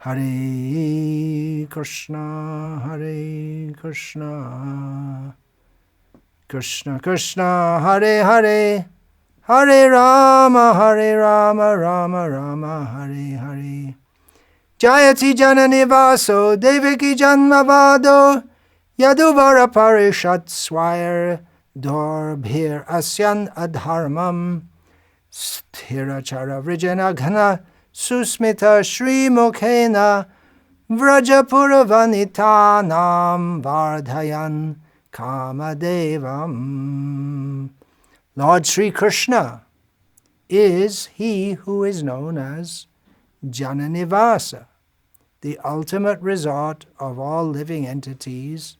Hare Krishna, Krishna Krishna, Hare Hare, Hare Rama, Rama Rama, Hare Hare. Jayati Janani Vaso, Devaki Janmavado, Yaduvara Parishat Swire, Dorbhir Asyan Adharmam, Sthirachara Vrijana Ghana, Susmita Shri Mukhena, Vrajapura Vanitanam Vardhayan Kamadevam. Lord Sri Krishna is he who is known as Jananivasa, the ultimate resort of all living entities,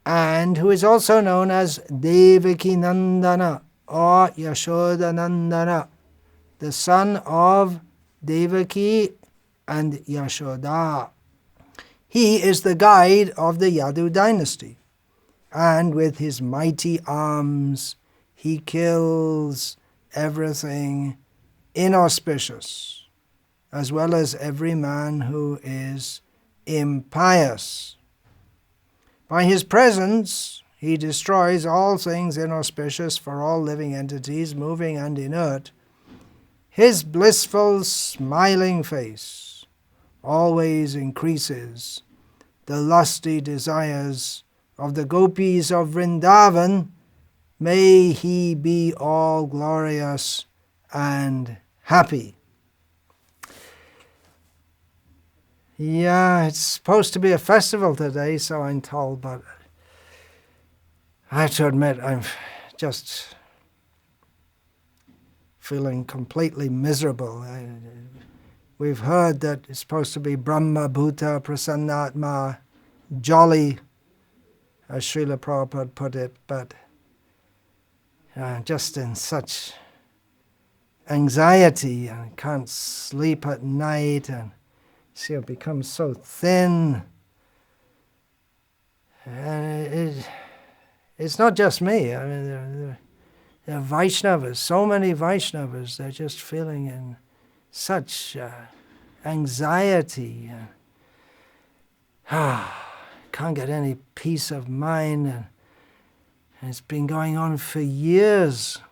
and who is also known as Devaki Nandana or Yashoda Nandana, the son of Devaki and Yashoda. He is the guide of the Yadu dynasty, and with his mighty arms he kills everything inauspicious, as well as every man who is impious. By his presence, he destroys all things inauspicious for all living entities, moving and inert. His blissful, smiling face always increases the lusty desires of the gopis of Vrindavan. May he be all glorious and happy. Yeah, it's supposed to be a festival today, so I'm told, but I have to admit I'm just feeling completely miserable. We've heard that it's supposed to be Brahma Bhuta Prasannatma, jolly, as Srila Prabhupada put it, but just in such anxiety, and can't sleep at night, and see, it becomes so thin. And it's not just me. I mean, there are Vaishnavas, so many Vaishnavas, they're just feeling in such anxiety. Can't get any peace of mind. And it's been going on for years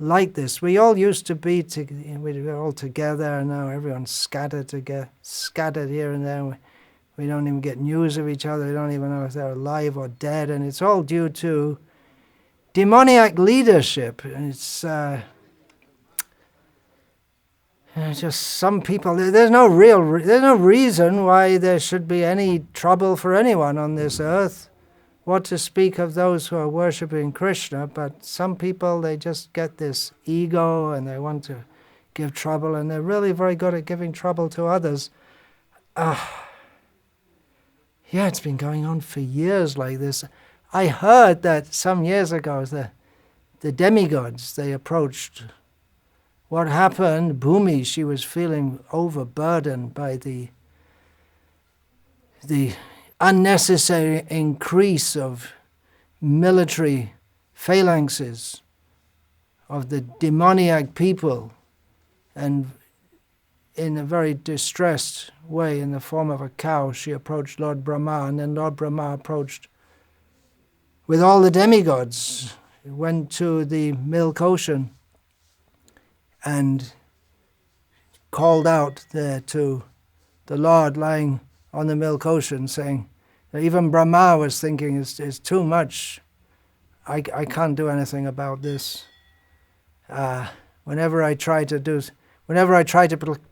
like this. We all used to be, we were all together, and now everyone's scattered here and there. We don't even get news of each other. We don't even know if they're alive or dead, and it's all due to demoniac leadership. It's just some people. There's no reason why there should be any trouble for anyone on this earth. What to speak of those who are worshipping Krishna, but some people, they just get this ego and they want to give trouble, and they're really very good at giving trouble to others. Yeah, it's been going on for years like this. I heard that some years ago the demigods, they approached. What happened, Bhumi, she was feeling overburdened by the unnecessary increase of military phalanxes of the demoniac people, and in a very distressed way, in the form of a cow, she approached Lord Brahma, and then Lord Brahma approached with all the demigods, went to the milk ocean and called out there to the Lord lying on the milk ocean, saying that even Brahma was thinking it's too much. I can't do anything about this. Whenever I try to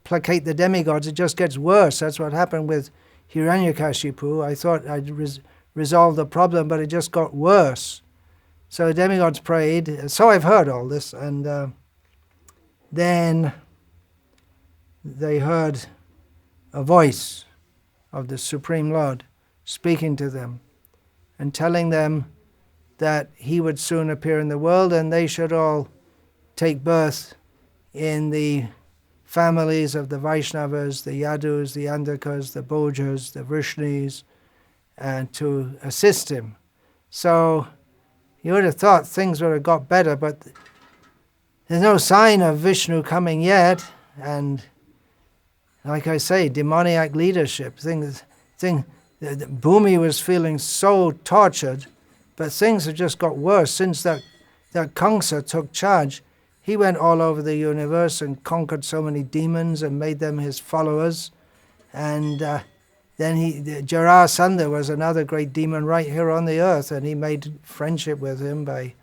placate the demigods, it just gets worse. That's what happened with Hiranyakashipu. I thought I'd resolve the problem, but it just got worse. So the demigods prayed. So I've heard all this, and then they heard a voice of the Supreme Lord speaking to them and telling them that he would soon appear in the world and they should all take birth in the families of the Vaishnavas, the Yadus, the Andakas, the Bhojas, the Vrishnis, and to assist him. So you would have thought things would have got better, but there's no sign of Vishnu coming yet, and like I say, demoniac leadership. Bhumi was feeling so tortured, but things have just got worse since that Kamsa took charge. He went all over the universe and conquered so many demons and made them his followers. And then Jarasandha was another great demon right here on the earth, and he made friendship with him by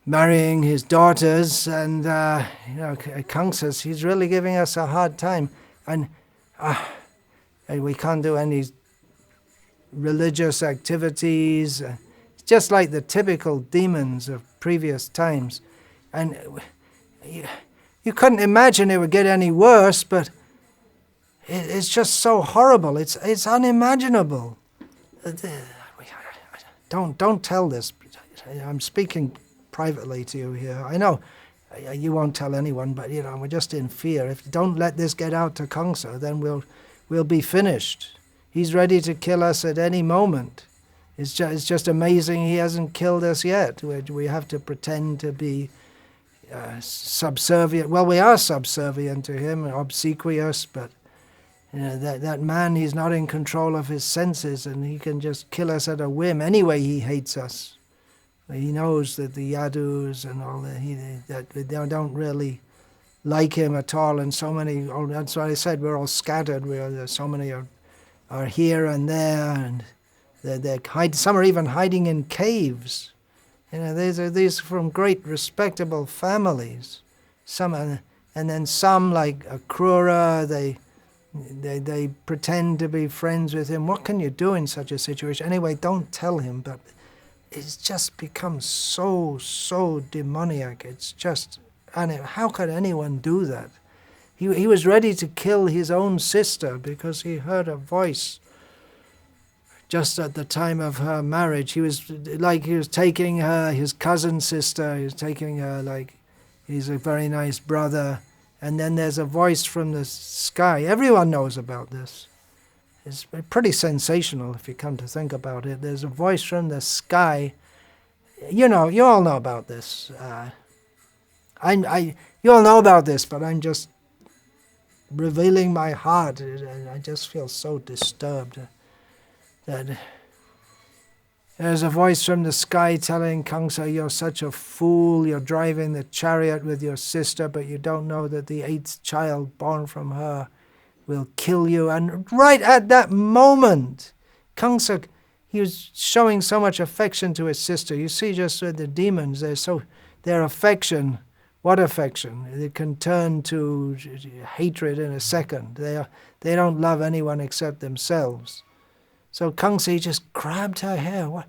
marrying his daughters. And Kamsa, he's really giving us a hard time. And we can't do any religious activities. It's just like the typical demons of previous times. And you couldn't imagine it would get any worse, but it's just so horrible. It's unimaginable. Don't tell this. I'm speaking privately to you here. I know you won't tell anyone, but we're just in fear. If you don't let this get out to Kamsa, then we'll be finished. He's ready to kill us at any moment. It's just amazing he hasn't killed us yet. We have to pretend to be subservient. Well, we are subservient to him, obsequious, but that man, he's not in control of his senses, and he can just kill us at a whim. Anyway, he hates us. He knows that the Yadus and all that they don't really like him at all, and so many. That's why I said we're all scattered. So many are here and there, and some are even hiding in caves. These are from great respectable families. Some, and then some like Akrura, they pretend to be friends with him. What can you do in such a situation? Anyway, don't tell him, but it's just become so demoniac. It's just, and how could anyone do that? He was ready to kill his own sister because he heard a voice just at the time of her marriage. He was taking her, his cousin sister, he was taking her like he's a very nice brother. And then there's a voice from the sky. Everyone knows about this. It's pretty sensational if you come to think about it. There's a voice from the sky. You all know about this. You all know about this, but I'm just revealing my heart. I just feel so disturbed that there's a voice from the sky telling Kamsa, you're such a fool, you're driving the chariot with your sister, but you don't know that the 8th child born from her will kill you. And right at that moment, Kamsa, he was showing so much affection to his sister. You see, just with the demons, their affection, what affection? It can turn to hatred in a second. They don't love anyone except themselves. So Kamsa just grabbed her hair.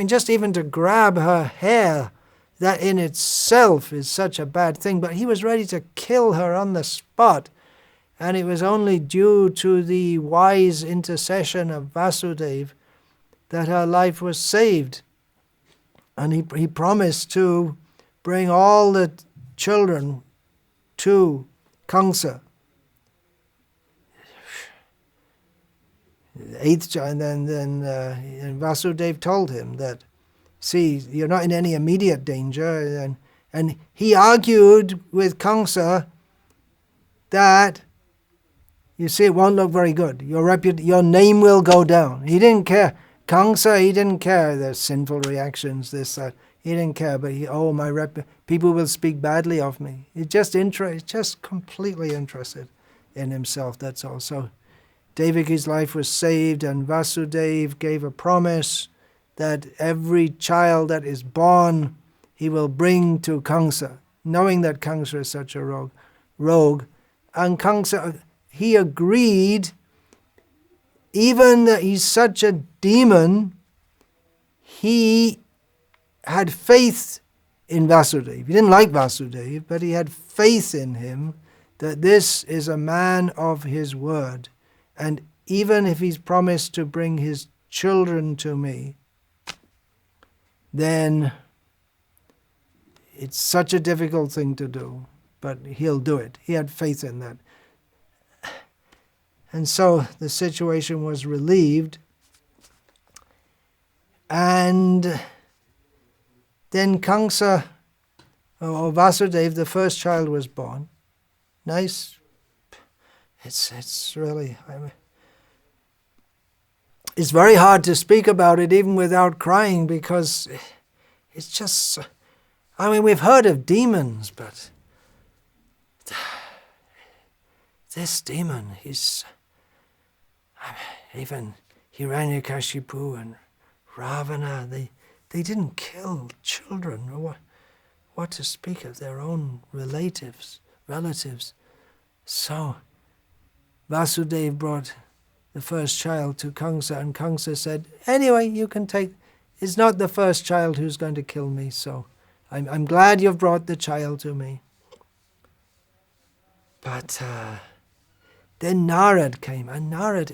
Just even to grab her hair, that in itself is such a bad thing. But he was ready to kill her on the spot. And it was only due to the wise intercession of Vasudeva that her life was saved. And he promised to bring all the children to Kamsa. 8th child, and then Vasudeva told him that, see, you're not in any immediate danger, and he argued with Kamsa that, you see, it won't look very good. Your name will go down. He didn't care. Kamsa, he didn't care the sinful reactions, this, that. He didn't care, but people will speak badly of me. He's just completely interested in himself, that's all. So Devaki's life was saved, and Vasudeva gave a promise that every child that is born, he will bring to Kamsa, knowing that Kamsa is such a rogue. And Kamsa, he agreed, even that he's such a demon, he had faith in Vasudeva. He didn't like Vasudeva, but he had faith in him that this is a man of his word. And even if he's promised to bring his children to me, then it's such a difficult thing to do, but he'll do it. He had faith in that. And so the situation was relieved. And then Kamsa, Vasudeva, the first child was born. Nice. It's really, it's very hard to speak about it even without crying, because it's just, we've heard of demons, but this demon, even Hiranyakashipu and Ravana, they didn't kill children, or what to speak of their own relatives. So Vasudeva brought the first child to Kamsa, and Kamsa said, anyway, you can take, it's not the first child who's going to kill me, so I'm glad you've brought the child to me. But then Narad came, and Narad,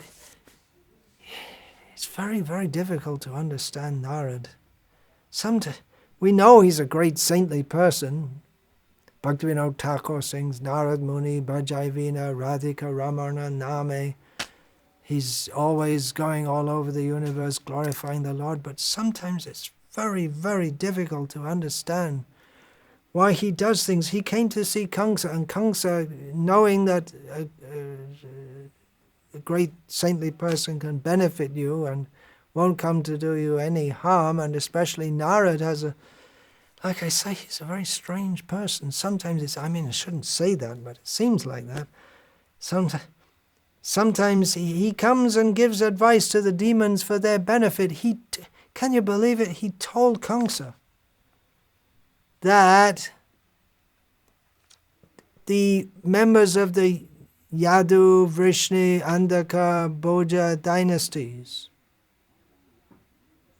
it's very, very difficult to understand Narad. We know he's a great saintly person. Bhaktivinoda Thakur sings, Narad Muni, Bhajai Vina, Radhika Ramana Name. He's always going all over the universe glorifying the Lord, but sometimes it's very, very difficult to understand why he does things. He came to see Kamsa, and Kamsa, knowing that a great saintly person can benefit you and won't come to do you any harm, and especially Narad like I say, he's a very strange person. Sometimes I shouldn't say that, but it seems like that. Sometimes he comes and gives advice to the demons for their benefit. Can you believe it? He told Kamsa that the members of the Yadu, Vrishni, Andhaka, Bhoja dynasties,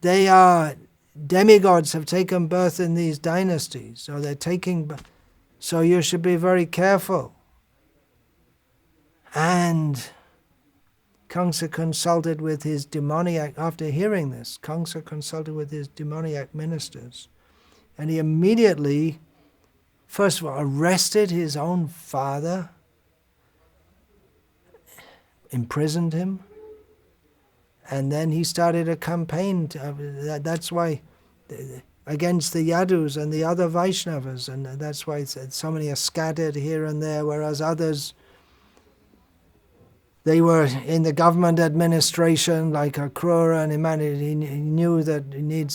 they are demigods, have taken birth in these dynasties, so you should be very careful. And Kamsa consulted with his demoniac, after hearing this, Kamsa consulted with his demoniac ministers, and he immediately, first of all, arrested his own father, imprisoned him, and then he started a campaign. That's why, against the Yadus and the other Vaishnavas, and that's why so many are scattered here and there, whereas others, they were in the government administration, like Akrura, and he knew that he needs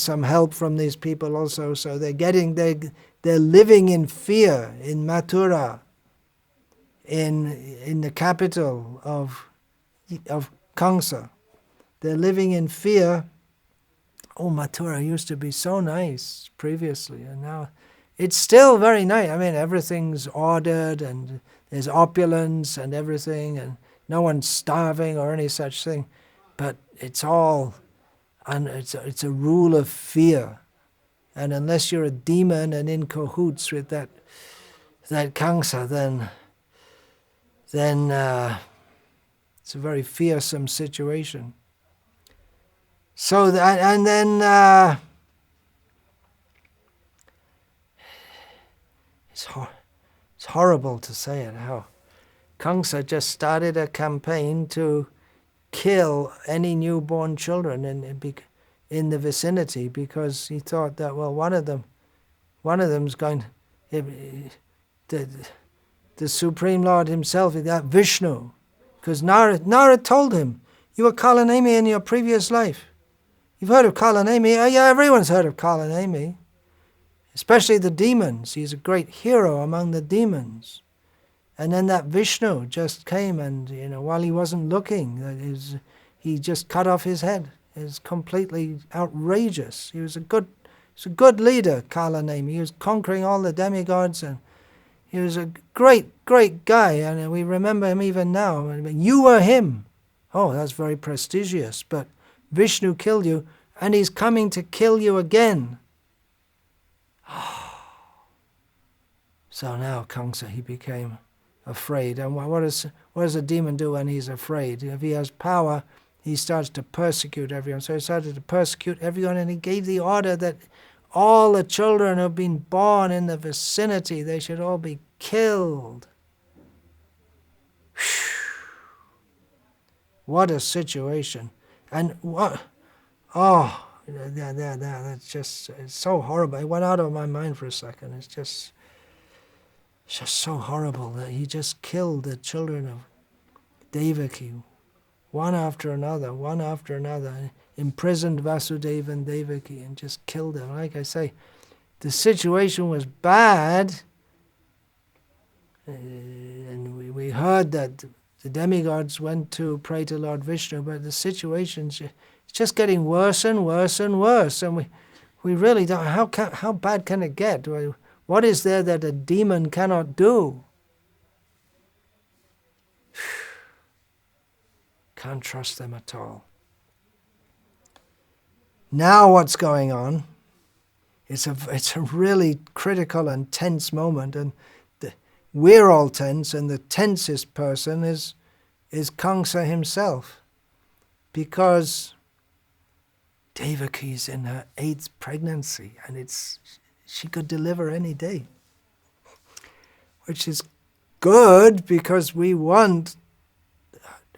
some help from these people also. So they're living in fear in Mathura, in the capital of Kamsa. They're living in fear. Oh, Mathura used to be so nice previously, and now it's still very nice. Everything's ordered, and there's opulence and everything, and no one's starving or any such thing. But it's all, and it's a rule of fear. And unless you're a demon and in cahoots with that Kamsa, then it's a very fearsome situation. So that, and then it's horrible to say it, how Kamsa just started a campaign to kill any newborn children in the vicinity, because he thought that, well, one of them's going, the Supreme Lord himself, that Vishnu, because Narad told him, you were Kalanemi in your previous life. You've heard of Kalanemi? Yeah, everyone's heard of Kalanemi, especially the demons. He's a great hero among the demons. And then that Vishnu just came, and while he wasn't looking, he just cut off his head. It's completely outrageous. He was a good leader, Kalanemi. He was conquering all the demigods, and he was a great, great guy, and we remember him even now. You were him. Oh, that's very prestigious, but Vishnu killed you, and he's coming to kill you again. So now Kamsa, he became afraid. And what does a demon do when he's afraid? If he has power, he starts to persecute everyone. So he started to persecute everyone, and he gave the order that all the children who have been born in the vicinity, they should all be killed. What a situation. And That's just, it's so horrible. It went out of my mind for a second. It's just so horrible that he just killed the children of Devaki, one after another, imprisoned Vasudeva and Devaki and just killed them. Like I say, the situation was bad, and we heard that the demigods went to pray to Lord Vishnu, but the situation's just getting worse and worse and worse, and we really don't. How bad can it get? What is there that a demon cannot do? Can't trust them at all. Now what's going on? It's a really critical and tense moment, and we're all tense, and the tensest person is Kamsa himself, because Devaki's in her 8th pregnancy, and she could deliver any day, which is good because we want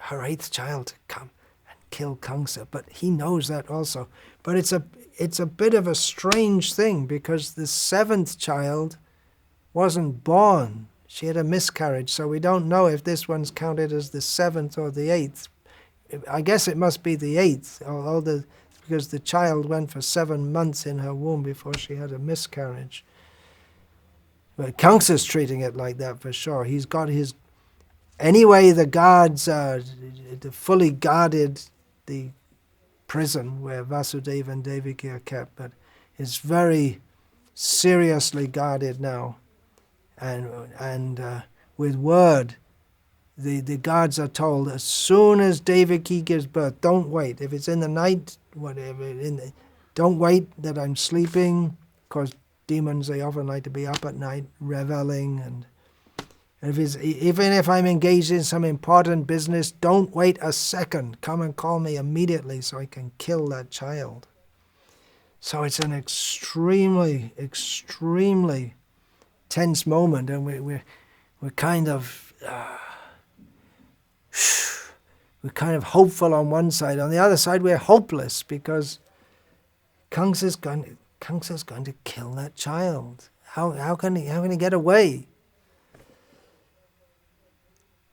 her 8th child to come and kill Kamsa, but he knows that also. But it's a bit of a strange thing, because the 7th child wasn't born. She had a miscarriage, so we don't know if this one's counted as the 7th or the 8th. I guess it must be the 8th, because the child went for 7 months in her womb before she had a miscarriage. But Kamsa's treating it like that for sure. He's got his... Anyway, the guards fully guarded the prison where Vasudeva and Devaki are kept, but it's very seriously guarded now. And with word, the guards are told, as soon as Devaki gives birth, don't wait. If it's in the night, whatever, don't wait that I'm sleeping, because demons, they often like to be up at night, reveling, and even if I'm engaged in some important business, don't wait a second. Come and call me immediately so I can kill that child. So it's an extremely, extremely tense moment, and we're kind of hopeful on one side. On the other side, we're hopeless, because Kamsa's going to kill that child. How can he get away?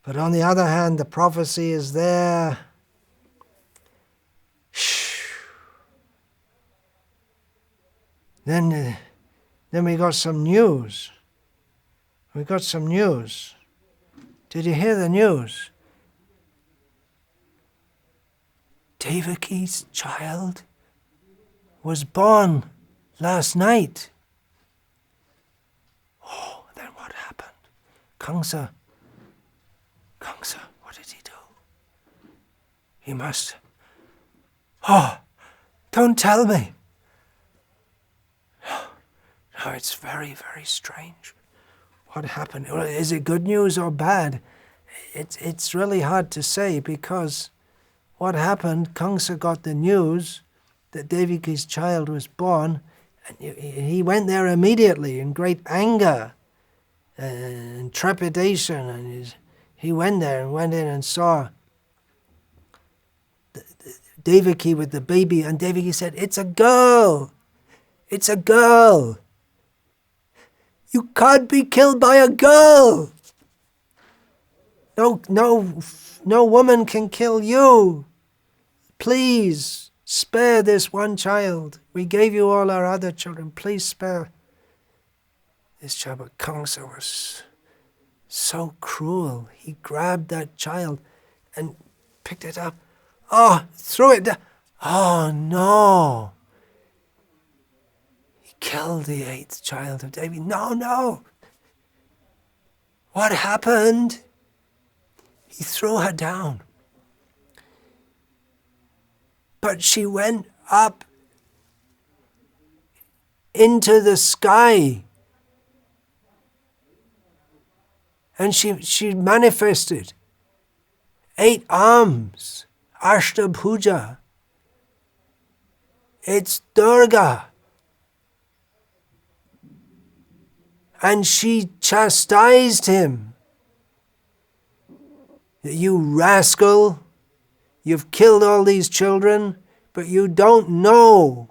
But on the other hand, the prophecy is there. Then we got some news. Did you hear the news? Devaki's child was born last night. Oh, then what happened? Kamsa, what did he do? He must... Oh, don't tell me. No, it's very, very strange. What happened? Is it good news or bad? It's really hard to say, because what happened, Kamsa got the news that Devaki's child was born, and he went there immediately in great anger and trepidation, and he went there and went in and saw Devaki with the baby, and Devaki said, "It's a girl! It's a girl! You can't be killed by a girl! No woman can kill you! Please, spare this one child. We gave you all our other children. Please spare this child." But Kamsa was so cruel. He grabbed that child and picked it up. Oh, threw it down. Oh, no. He killed the 8th child of Devi. No. What happened? He threw her down. But she went up into the sky. And she manifested 8 arms, Ashtabhuja. It's Durga. And she chastised him. "You rascal, you've killed all these children but you don't know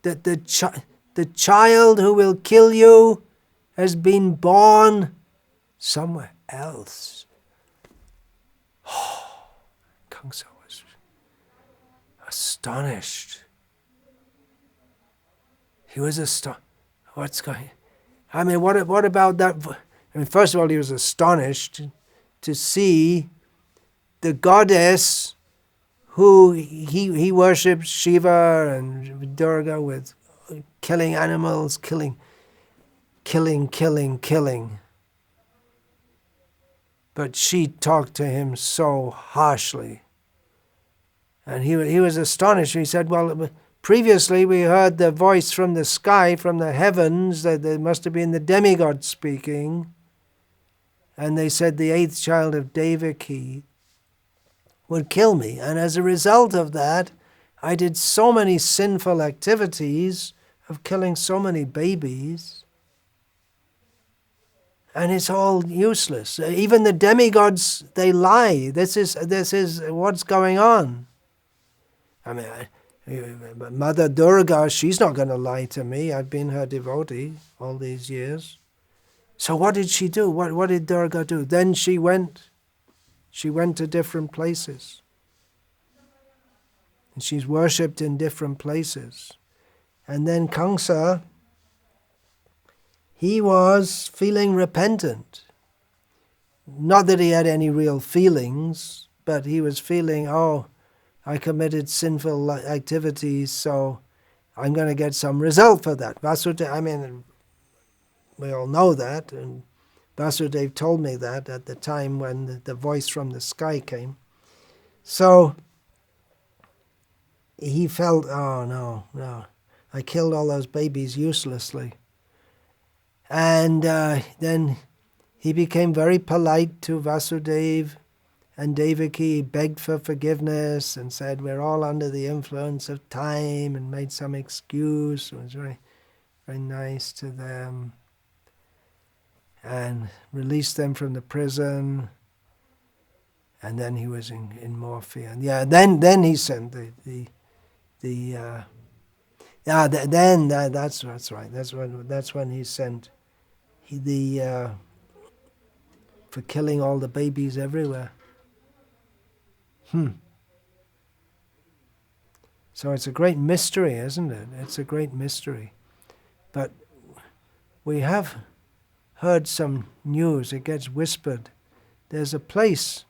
that the child who will kill you has been born somewhere else. Kamsa was astonished. He was astonished. What's going? I mean, what about that? I mean, first of all, he was astonished to see the goddess who he worships, Shiva and Durga, with killing animals, killing. But she talked to him so harshly. And he was astonished. He said, well, previously we heard the voice from the sky, from the heavens, that there must have been the demigod speaking. And they said the 8th child of Devaki would kill me. And as a result of that, I did so many sinful activities of killing so many babies. And it's all useless. Even the demigods, they lie. This is what's going on. I mean, Mother Durga, she's not going to lie to me. I've been her devotee all these years. So what did she do? What did Durga do? Then she went to different places. And she's worshipped in different places. And then Kamsa, he was feeling repentant. Not that he had any real feelings, but he was feeling, oh, I committed sinful activities, so I'm going to get some result for that. Vasudeva, I mean, we all know that, and Vasudeva told me that at the time when the voice from the sky came. So he felt, oh no, I killed all those babies uselessly. And then he became very polite to Vasudeva and Devaki. He begged for forgiveness and said, we're all under the influence of time, and made some excuse. It was very, very nice to them. And released them from the prison. And then he was in more fear. And yeah, then he sent that's right. That's when he sent for killing all the babies everywhere. So it's a great mystery, isn't it? It's a great mystery. But we have heard some news. It gets whispered. There's a place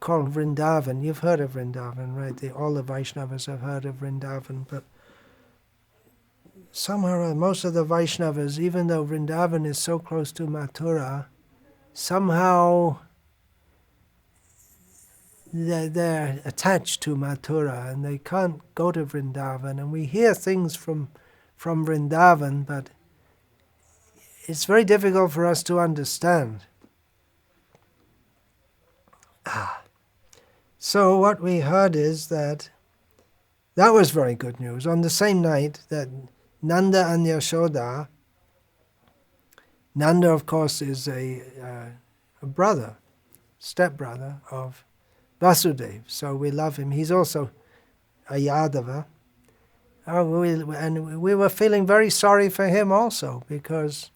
called Vrindavan. You've heard of Vrindavan, right? All the Vaishnavas have heard of Vrindavan, but somehow most of the Vaishnavas, even though Vrindavan is so close to Mathura, somehow they're attached to Mathura and they can't go to Vrindavan. And we hear things from Vrindavan, but it's very difficult for us to understand. So what we heard is that was very good news. On the same night that Nanda and Yashoda, Nanda of course is a brother, stepbrother of Vasudeva, so we love him. He's also a Yadava. And we were feeling very sorry for him also, because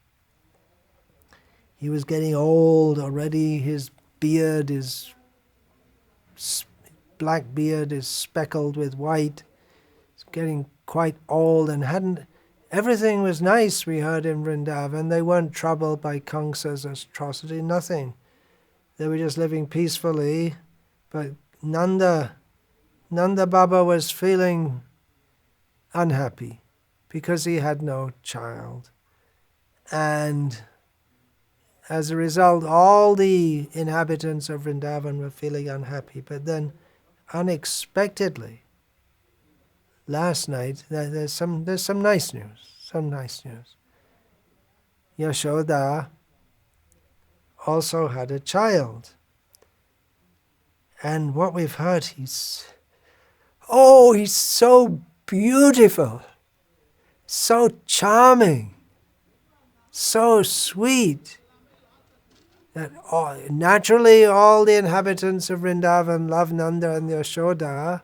he was getting old already. His beard is black beard is speckled with white. He's getting quite old and everything was nice, we heard in Vrindavan. They weren't troubled by Kamsa's atrocity, nothing. They were just living peacefully. But Nanda Baba was feeling unhappy because he had no child. And as a result, all the inhabitants of Vrindavan were feeling unhappy. But then, unexpectedly, last night, there's some nice news. Yashoda also had a child. And what we've heard, he's so beautiful, so charming, so sweet, that naturally all the inhabitants of Vrindavan love Nanda and Yashoda.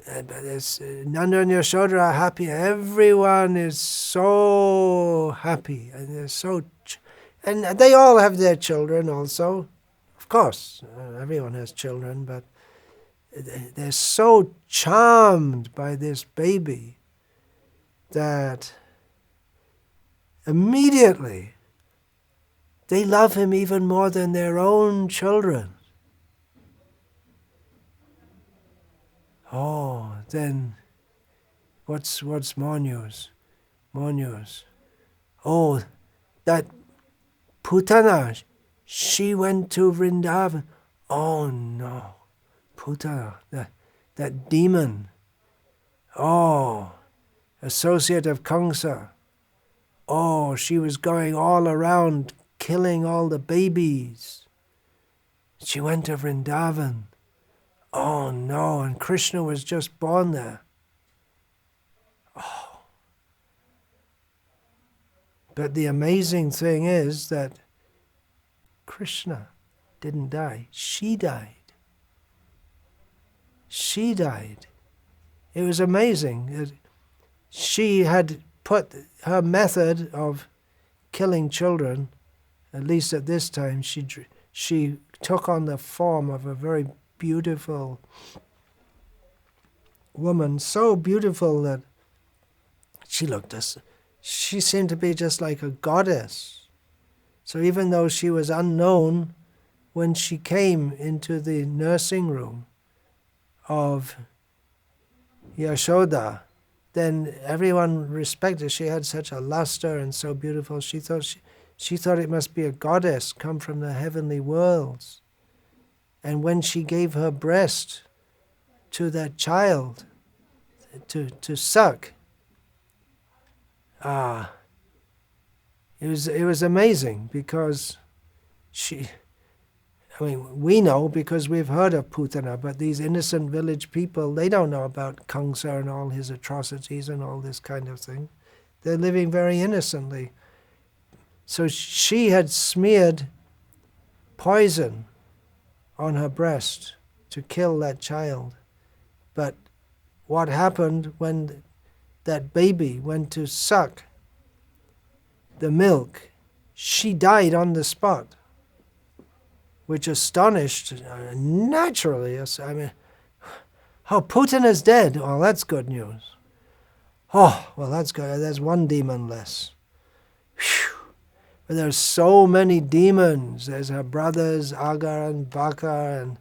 Nanda and Yashoda are happy. Everyone is so happy, and they're so, and they all have their children also. Of course, everyone has children, but they're so charmed by this baby that immediately they love him even more than their own children. Oh, then what's more news? More news. Oh, that Putana, she went to Vrindavan. Oh no, Putana, that demon. Oh, associate of Kamsa. Oh, she was going all around killing all the babies. She went to Vrindavan. Oh no, and Krishna was just born there. Oh. But the amazing thing is that Krishna didn't die. She died. She died. It was amazing. She had put her method of killing children, at least at this time, she took on the form of a very beautiful woman, so beautiful that she seemed to be just like a goddess. So even though she was unknown, when she came into the nursing room of Yashoda, then everyone respected. She had such a luster and so beautiful. She thought it must be a goddess come from the heavenly worlds. And when she gave her breast to that child to suck, it was amazing, because we know because we've heard of Putana, but these innocent village people, they don't know about Kamsa and all his atrocities and all this kind of thing. They're living very innocently. So she had smeared poison on her breast to kill that child. But what happened when that baby went to suck the milk? She died on the spot, which astonished, naturally. Oh, Putin is dead. Oh, that's good news. Oh, well, that's good. There's one demon less. Whew. But there's so many demons. There's her brothers, Agar and Baka, and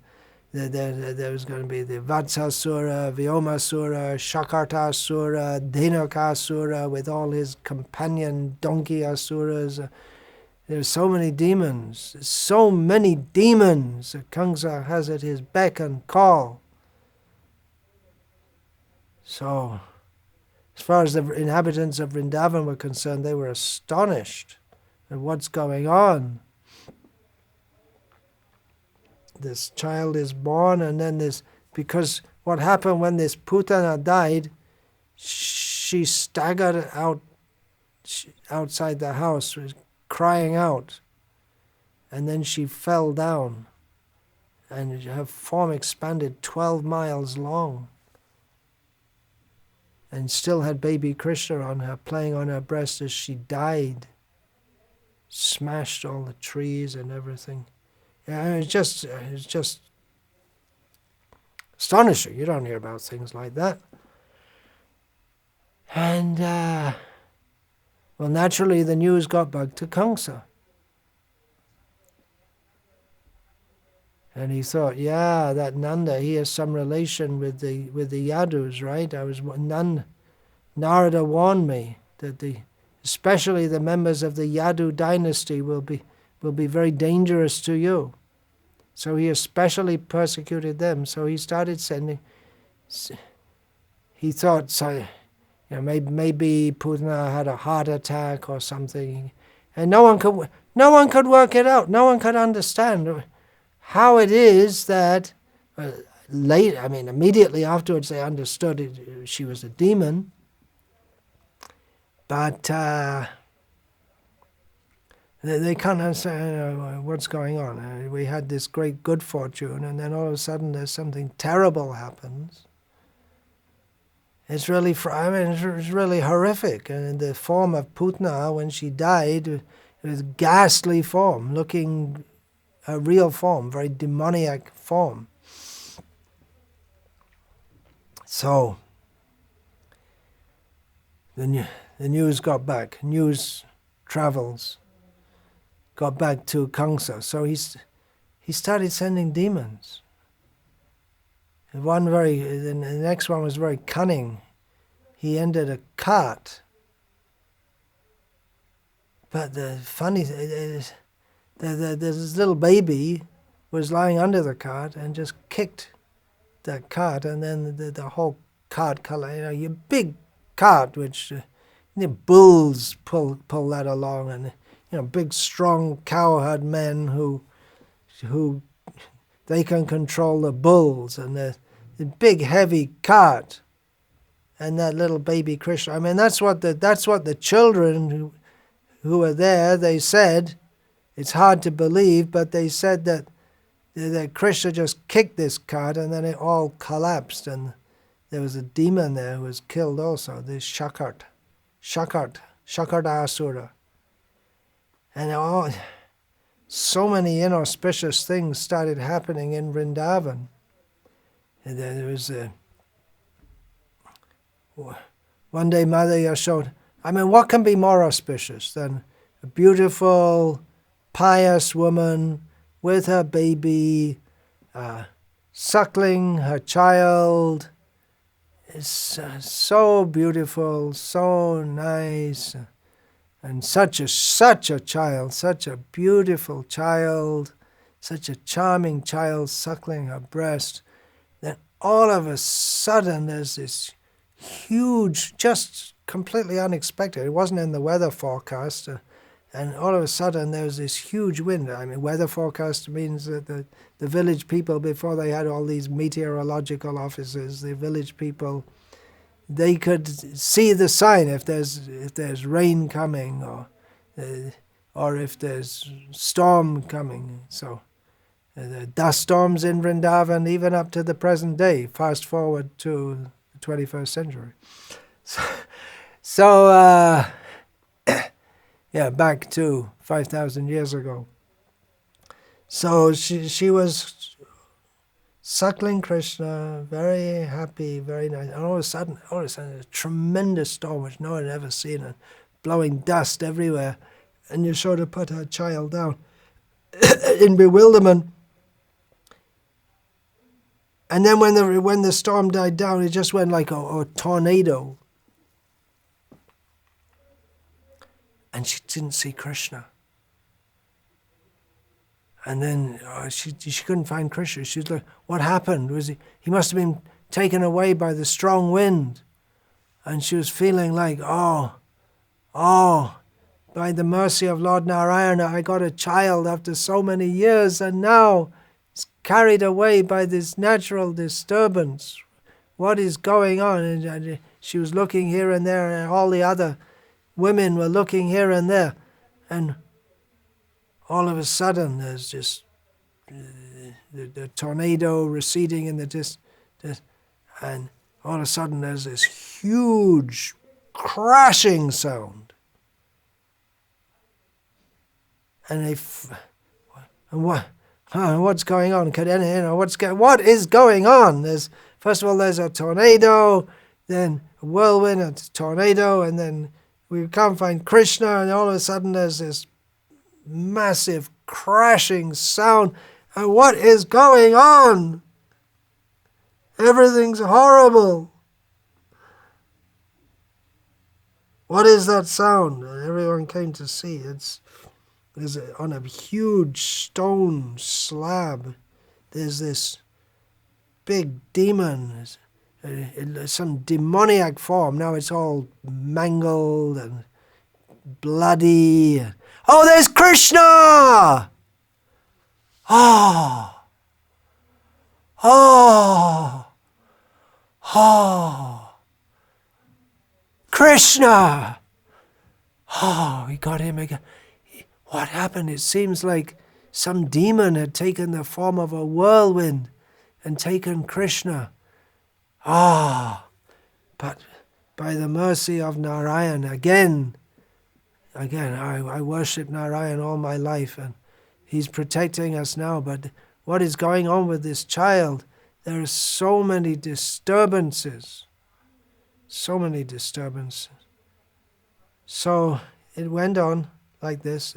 there's going to be the Vatsasura, Vyomasura, Shakartasura, Dhenukasura, with all his companion donkey asuras. There's so many demons. So many demons that Kamsa has at his beck and call. So, as far as the inhabitants of Vrindavan were concerned, they were astonished at what's going on. This child is born, and then because what happened when this Putana died, she staggered outside the house, crying out, and then she fell down, and her form expanded 12 miles long, and still had baby Krishna on her, playing on her breast as she died, smashed all the trees and everything. Yeah, it's just astonishing. You don't hear about things like that. And well, naturally, the news got back to Kamsa. And he thought, yeah, that Nanda, he has some relation with the Yadus, right? Narada warned me that especially the members of the Yadu dynasty will be very dangerous to you. So he especially persecuted them. So he started sending. He thought, maybe Putana had a heart attack or something, and no one could work it out. No one could understand how it is that immediately afterwards they understood she was a demon, but they can't understand what's going on. We had this great good fortune, and then all of a sudden there's something terrible happens. It's really, it's really horrific. And in the form of Putna, when she died, it was ghastly form, looking a real form, very demoniac form. So the news got back. News travels. Got back to Kamsa. So he started sending demons. The next one was very cunning. He entered a cart. But the funny thing is, this little baby was lying under the cart and just kicked that cart, and then the whole cart color, your big cart, which bulls pull that along, and big strong cowherd men who they can control the bulls, and the big heavy cart, and that little baby Krishna. I mean, that's what the children who were there, they said. It's hard to believe, but they said that Krishna just kicked this cart and then it all collapsed, and there was a demon there who was killed also, this Shakardasura. And so many inauspicious things started happening in Vrindavan. And there was one day Mother Yashoda, I mean, what can be more auspicious than a beautiful, pious woman with her baby, suckling her child? It's so beautiful, so nice, and such a child, such a beautiful child, such a charming child suckling her breast. Then all of a sudden there's this huge, just completely unexpected. It wasn't in the weather forecast. And all of a sudden, there was this huge wind. I mean, weather forecast means that the village people, before they had all these meteorological offices, the village people, they could see the sign if there's rain coming or if there's storm coming. So the dust storms in Vrindavan, even up to the present day, fast forward to the 21st century. So yeah, back to 5,000 years ago. So she was suckling Krishna, very happy, very nice. And all of a sudden, a tremendous storm which no one had ever seen, and blowing dust everywhere. And Yashoda put her child down in bewilderment. And then when the storm died down, it just went like a tornado. And she didn't see Krishna. And then she couldn't find Krishna. She was like, what happened? He must have been taken away by the strong wind. And she was feeling like, oh, by the mercy of Lord Narayana, I got a child after so many years, and now it's carried away by this natural disturbance. What is going on? And she was looking here and there, and all the other women were looking here and there, and all of a sudden there's just the tornado receding in the distance, and all of a sudden there's this huge crashing sound. And what's going on? What is going on? First of all, there's a tornado, then a whirlwind, a tornado, and then we can't find Krishna, and all of a sudden there's this massive crashing sound. And what is going on? Everything's horrible. What is that sound? And everyone came to see. It's on a huge stone slab. There's this big demon. Some demoniac form. Now it's all mangled and bloody. Oh, there's Krishna! Oh! Krishna! Oh, we got him again. What happened? It seems like some demon had taken the form of a whirlwind and taken Krishna. But by the mercy of Narayan, again, I worship Narayan all my life, and he's protecting us now. But what is going on with this child? There are so many disturbances. So many disturbances. So it went on like this.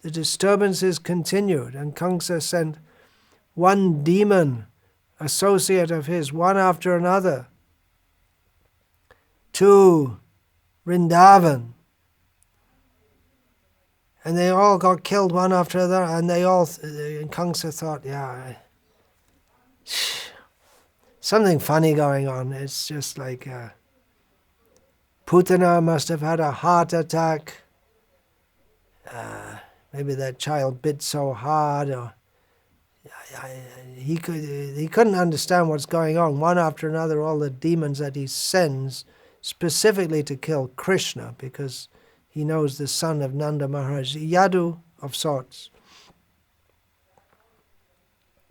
The disturbances continued, and Kamsa sent one demon, associate of his, one after another, to Vrindavan. And they all got killed one after another, and Kamsa thought, something funny going on. It's just like Putana must have had a heart attack. Maybe that child bit so hard, or he couldn't understand what's going on. One after another, all the demons that he sends specifically to kill Krishna, because he knows the son of Nanda Maharaj, Yadu of sorts.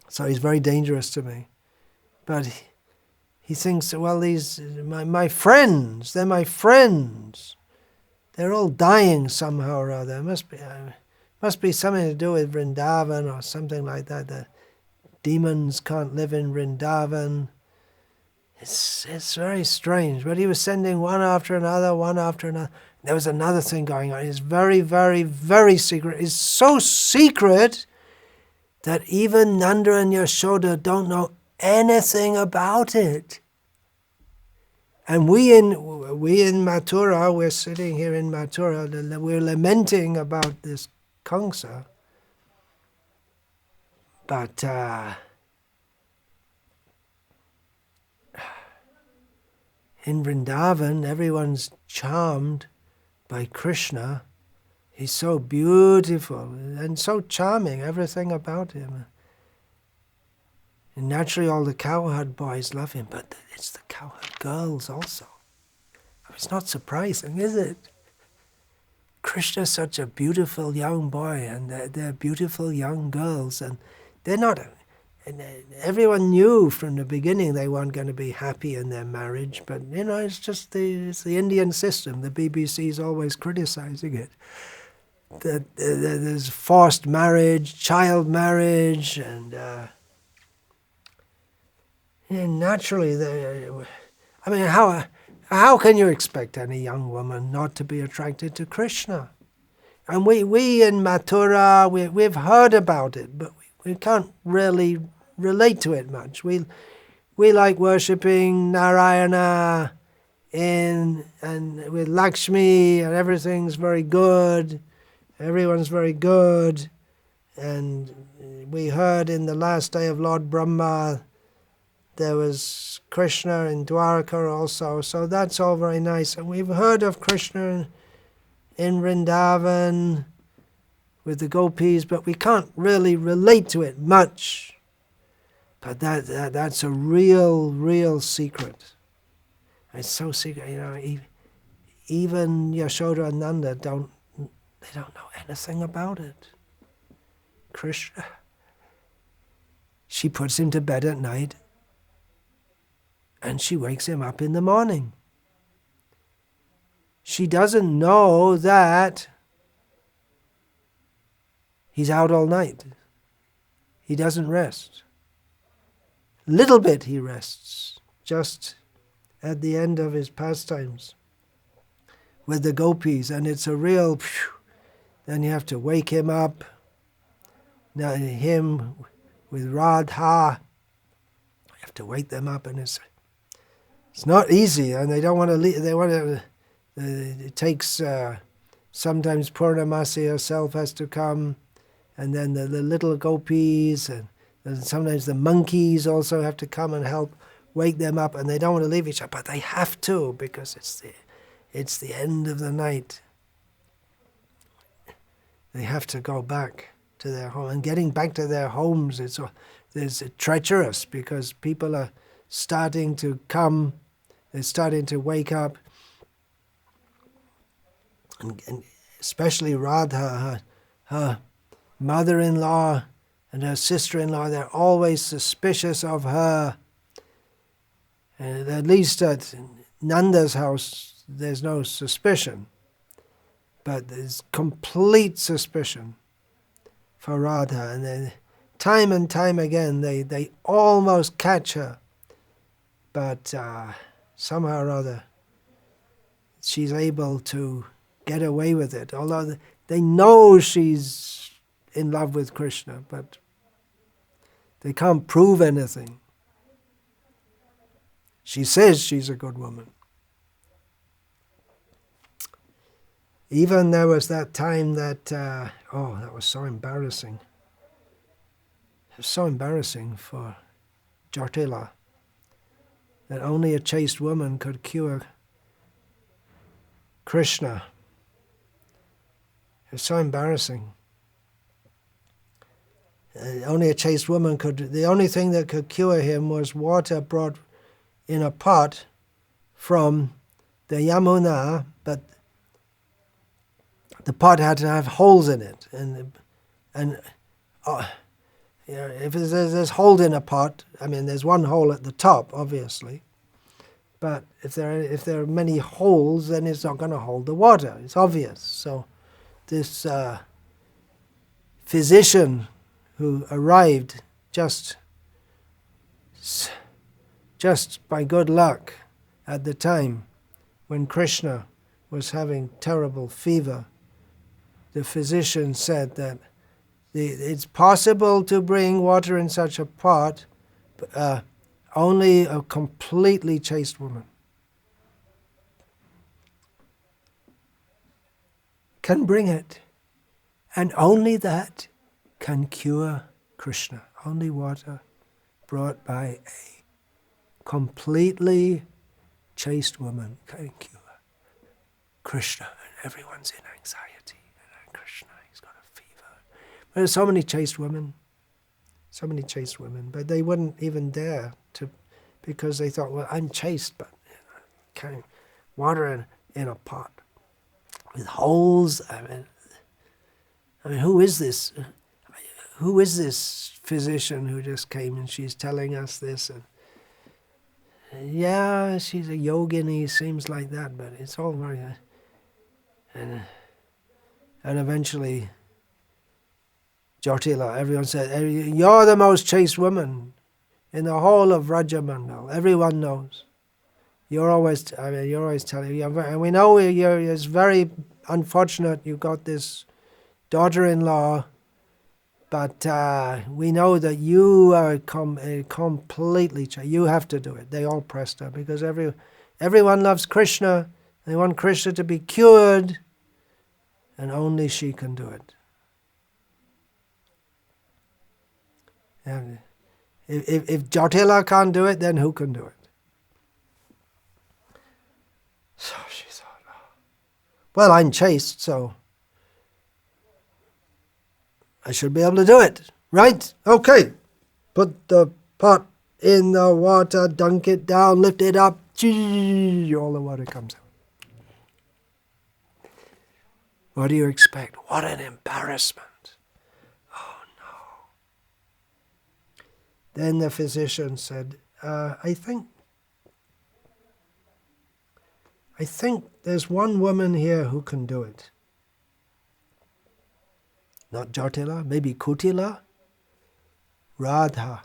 So he's very dangerous to me. But he thinks, well, these my friends, they're my friends. They're all dying somehow or other. It must be something to do with Vrindavan or something like that. The demons can't live in Vrindavan. It's very strange. But he was sending one after another, one after another. There was another thing going on. It's very, very, very secret. It's so secret that even Nanda and Yashoda don't know anything about it. And we in Mathura, we're sitting here in Mathura, we're lamenting about this Kamsa. But in Vrindavan, everyone's charmed by Krishna. He's so beautiful and so charming, everything about him. And naturally all the cowherd boys love him, but it's the cowherd girls also. It's not surprising, is it? Krishna's such a beautiful young boy, and they're beautiful young girls, and they're not... And everyone knew from the beginning they weren't going to be happy in their marriage, but it's just it's the Indian system. The BBC is always criticizing it. There's forced marriage, child marriage, and naturally, how can you expect any young woman not to be attracted to Krishna? And we in Mathura, we've heard about it, but we can't really relate to it much. We like worshipping Narayana and with Lakshmi, and everything's very good. Everyone's very good. And we heard in the last day of Lord Brahma, there was Krishna in Dwaraka also. So that's all very nice. And we've heard of Krishna in Vrindavan with the gopis, but we can't really relate to it much. But that's a real secret. It's so secret, even Yashoda and Nanda don't know anything about it. Krishna, she puts him to bed at night, and she wakes him up in the morning. She doesn't know that he's out all night. He doesn't rest. Little bit he rests, just at the end of his pastimes with the gopis, and it's a real then you have to wake him up. Now him with Radha, you have to wake them up, and it's not easy, and they don't want to leave. They want to. It takes sometimes Purnamasi herself has to come, and then the little gopis, and sometimes the monkeys also have to come and help wake them up, and they don't want to leave each other, but they have to, because it's the end of the night. They have to go back to their home, and getting back to their homes it's treacherous, because people are starting to come, they're starting to wake up, and especially Radha, her mother-in-law and her sister-in-law, they're always suspicious of her. And at least Nanda's house, there's no suspicion, but there's complete suspicion for Radha, and then time and time again they almost catch her, but somehow or other she's able to get away with it, although they know she's in love with Krishna, but they can't prove anything. She says she's a good woman. Even there was that time that, that was so embarrassing. It was so embarrassing for Jatila that only a chaste woman could cure Krishna. It was so embarrassing. Only a chaste woman could, the only thing that could cure him was water brought in a pot from the Yamuna, but the pot had to have holes in it, and if there's holes in a pot, I mean, there's one hole at the top, obviously, but if there are many holes, then it's not going to hold the water. It's obvious. So this physician who arrived just by good luck at the time when Krishna was having terrible fever, the physician said that it's possible to bring water in such a pot, but only a completely chaste woman can bring it. And only that can cure Krishna. Only water brought by a completely chaste woman can cure Krishna. And everyone's in anxiety. And Krishna, he's got a fever. But there's so many chaste women, but they wouldn't even dare to, because they thought, well, I'm chaste, but carrying water in a pot with holes. I mean, who is this? Who is this physician who just came and she's telling us this? And yeah, she's a yogini, seems like that, but it's all very... And eventually, Jatila, everyone said, you're the most chaste woman in the whole of Rajamandal. Everyone knows. You're always telling, and we know it's very unfortunate you got this daughter-in-law, but we know that you are completely chaste. You have to do it. They all pressed her because everyone loves Krishna. They want Krishna to be cured, and only she can do it. And if Jatila can't do it, then who can do it? So she thought, well, I'm chaste, so I should be able to do it, right? Okay. Put the pot in the water, dunk it down, lift it up, all the water comes out. What do you expect? What an embarrassment. Oh, no. Then the physician said, I think there's one woman here who can do it. Not Jatila, maybe Kutila, Radha.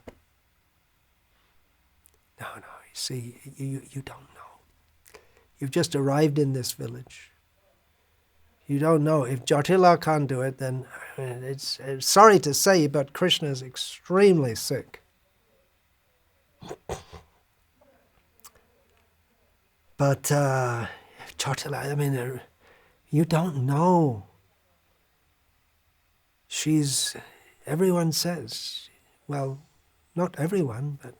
No, you see, you don't know. You've just arrived in this village. You don't know. If Jatila can't do it, then it's sorry to say, but Krishna is extremely sick. But Jatila, you don't know. Everyone says, well, not everyone, but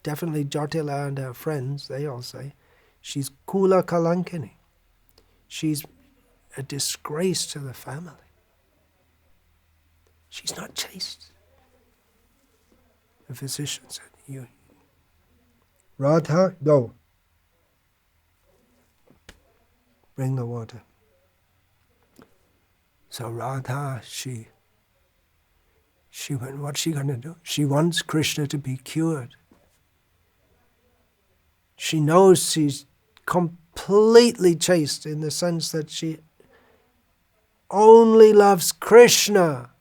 definitely Jatila and her friends, they all say, she's Kula Kalankini. She's a disgrace to the family. She's not chaste. The physician said, Radha, go. Bring the water. So Radha, she went, what's she going to do? She wants Krishna to be cured. She knows she's completely chaste in the sense that she only loves Krishna.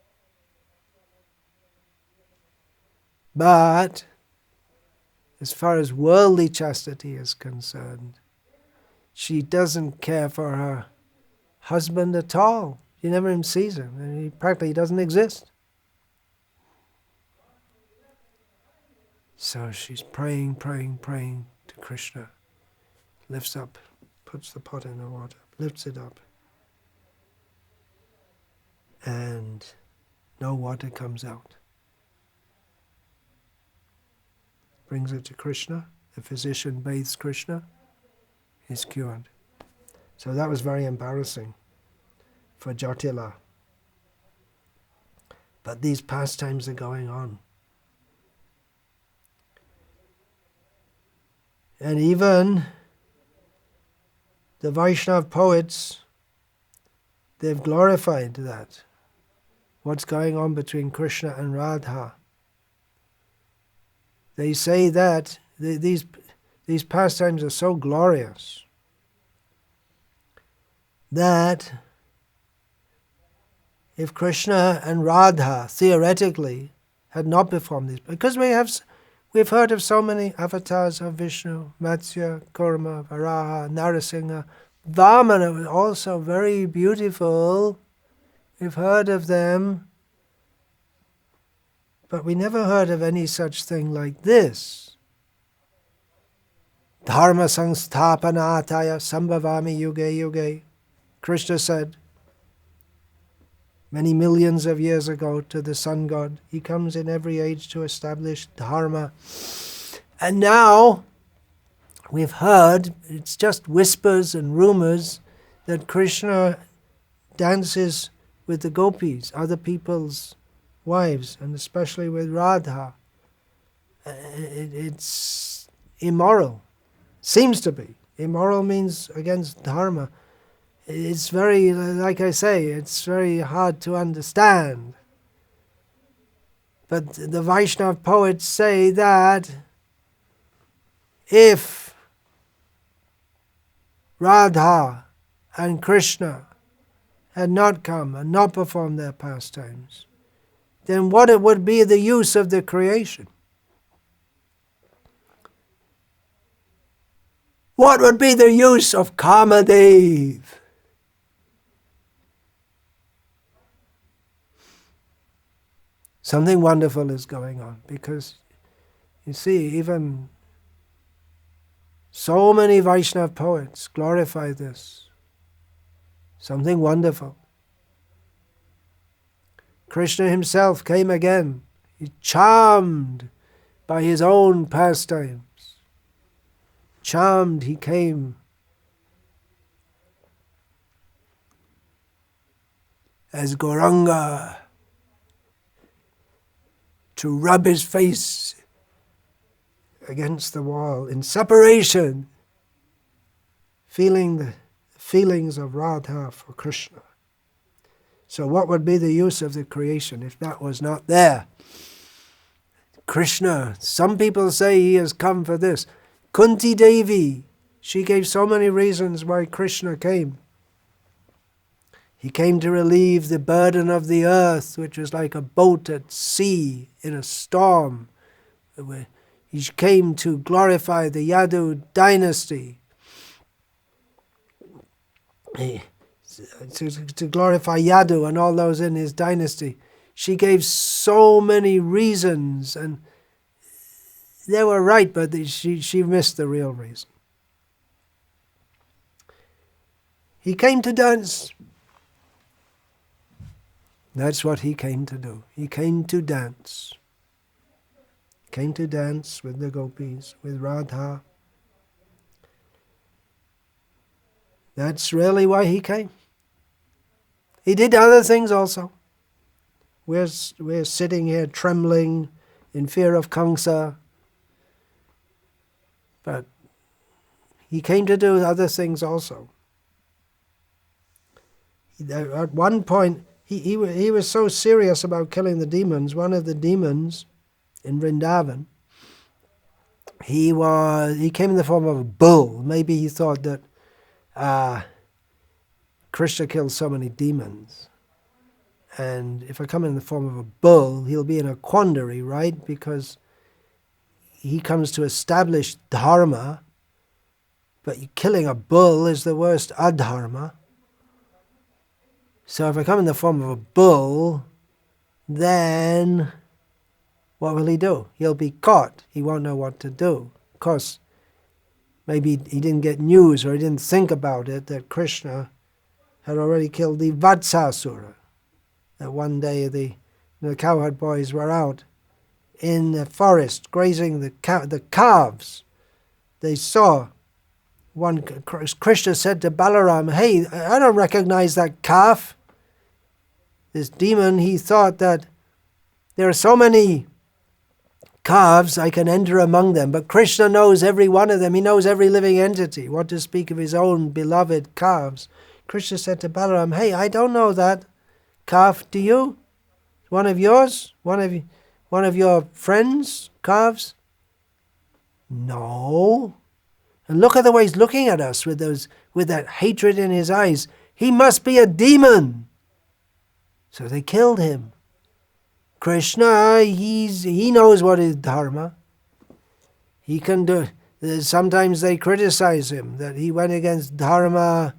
But as far as worldly chastity is concerned, she doesn't care for her husband at all. She never even sees him, and he practically doesn't exist. So she's praying to Krishna. Lifts up, puts the pot in the water, lifts it up, and no water comes out. Brings it to Krishna. The physician bathes Krishna. He's cured. So that was very embarrassing for Jatila. But these pastimes are going on. And even the Vaishnava poets, they've glorified that. What's going on between Krishna and Radha. They say that these pastimes are so glorious that if Krishna and Radha theoretically had not performed these, because we've heard of so many avatars of Vishnu, Matsya, Kurma, Varaha, Narasingha, Vamana was also very beautiful. We've heard of them. But we never heard of any such thing like this. Dharma samsthapanataya sambhavami yuge yuge. Krishna said many millions of years ago to the sun god, he comes in every age to establish dharma. And now we've heard, it's just whispers and rumors, that Krishna dances with the gopis, other people's wives, and especially with Radha. It's immoral. Seems to be. Immoral means against dharma. It's very, like I say, it's very hard to understand. But the Vaishnava poets say that if Radha and Krishna had not come and not performed their pastimes, then what it would be the use of the creation? What would be the use of Kamadev? Something wonderful is going on, because you see, even so many Vaishnava poets glorify this. Something wonderful. Krishna himself came again. He charmed by his own pastimes. Charmed he came as Gauranga to rub his face against the wall in separation, feeling the feelings of Radha for Krishna. So what would be the use of the creation if that was not there? Krishna, some people say he has come for this. Kunti Devi, she gave so many reasons why Krishna came. He came to relieve the burden of the earth, which was like a boat at sea in a storm. He came to glorify the Yadu dynasty. To glorify Yadu and all those in his dynasty. She gave so many reasons, and they were right, but she missed the real reason. He came to dance. That's what he came to do. He came to dance. He came to dance with the gopis, with Radha. That's really why he came. He did other things also. We're sitting here trembling in fear of Kamsa. But he came to do other things also. At one point, he was so serious about killing the demons. One of the demons in Vrindavan he came in the form of a bull. Maybe he thought that Krishna killed so many demons, and if I come in the form of a bull, he'll be in a quandary, right? Because he comes to establish dharma, but killing a bull is the worst adharma. So if I come in the form of a bull, then what will he do? He'll be caught. He won't know what to do. Of course, maybe he didn't get news or he didn't think about it that Krishna had already killed the Vatsasura. That one day the cowherd boys were out in the forest grazing the calves. They saw one. Krishna said to Balaram, "Hey, I don't recognize that calf." This demon, he thought that there are so many calves, I can enter among them. But Krishna knows every one of them. He knows every living entity. What to speak of his own beloved calves? Krishna said to Balaram, "Hey, I don't know that calf. Do you? One of yours? One of your friends' calves?" "No." And look at the way he's looking at us with that hatred in his eyes. He must be a demon. So they killed him. Krishna, he knows what is dharma. He can do. Sometimes they criticize him that he went against dharma,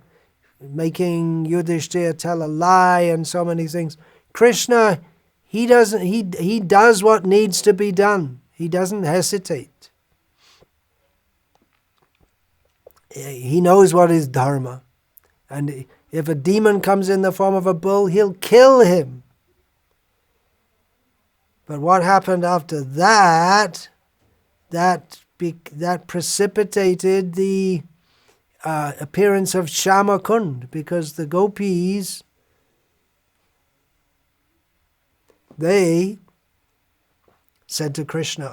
making Yudhishthira tell a lie and so many things. Krishna, he does what needs to be done. He doesn't hesitate. He knows what is dharma. And if a demon comes in the form of a bull, he'll kill him. But what happened after that, that precipitated the appearance of Shyamakund, because the gopis, they said to Krishna,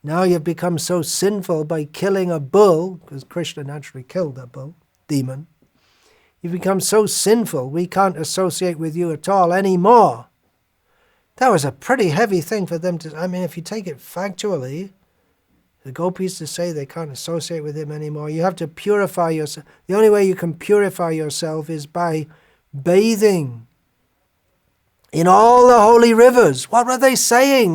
now you've become so sinful by killing a bull, because Krishna naturally killed a bull, demon. You've become so sinful, we can't associate with you at all anymore. That was a pretty heavy thing for them to... I mean, if you take it factually, the gopis to say they can't associate with him anymore, you have to purify yourself. The only way you can purify yourself is by bathing in all the holy rivers. What were they saying?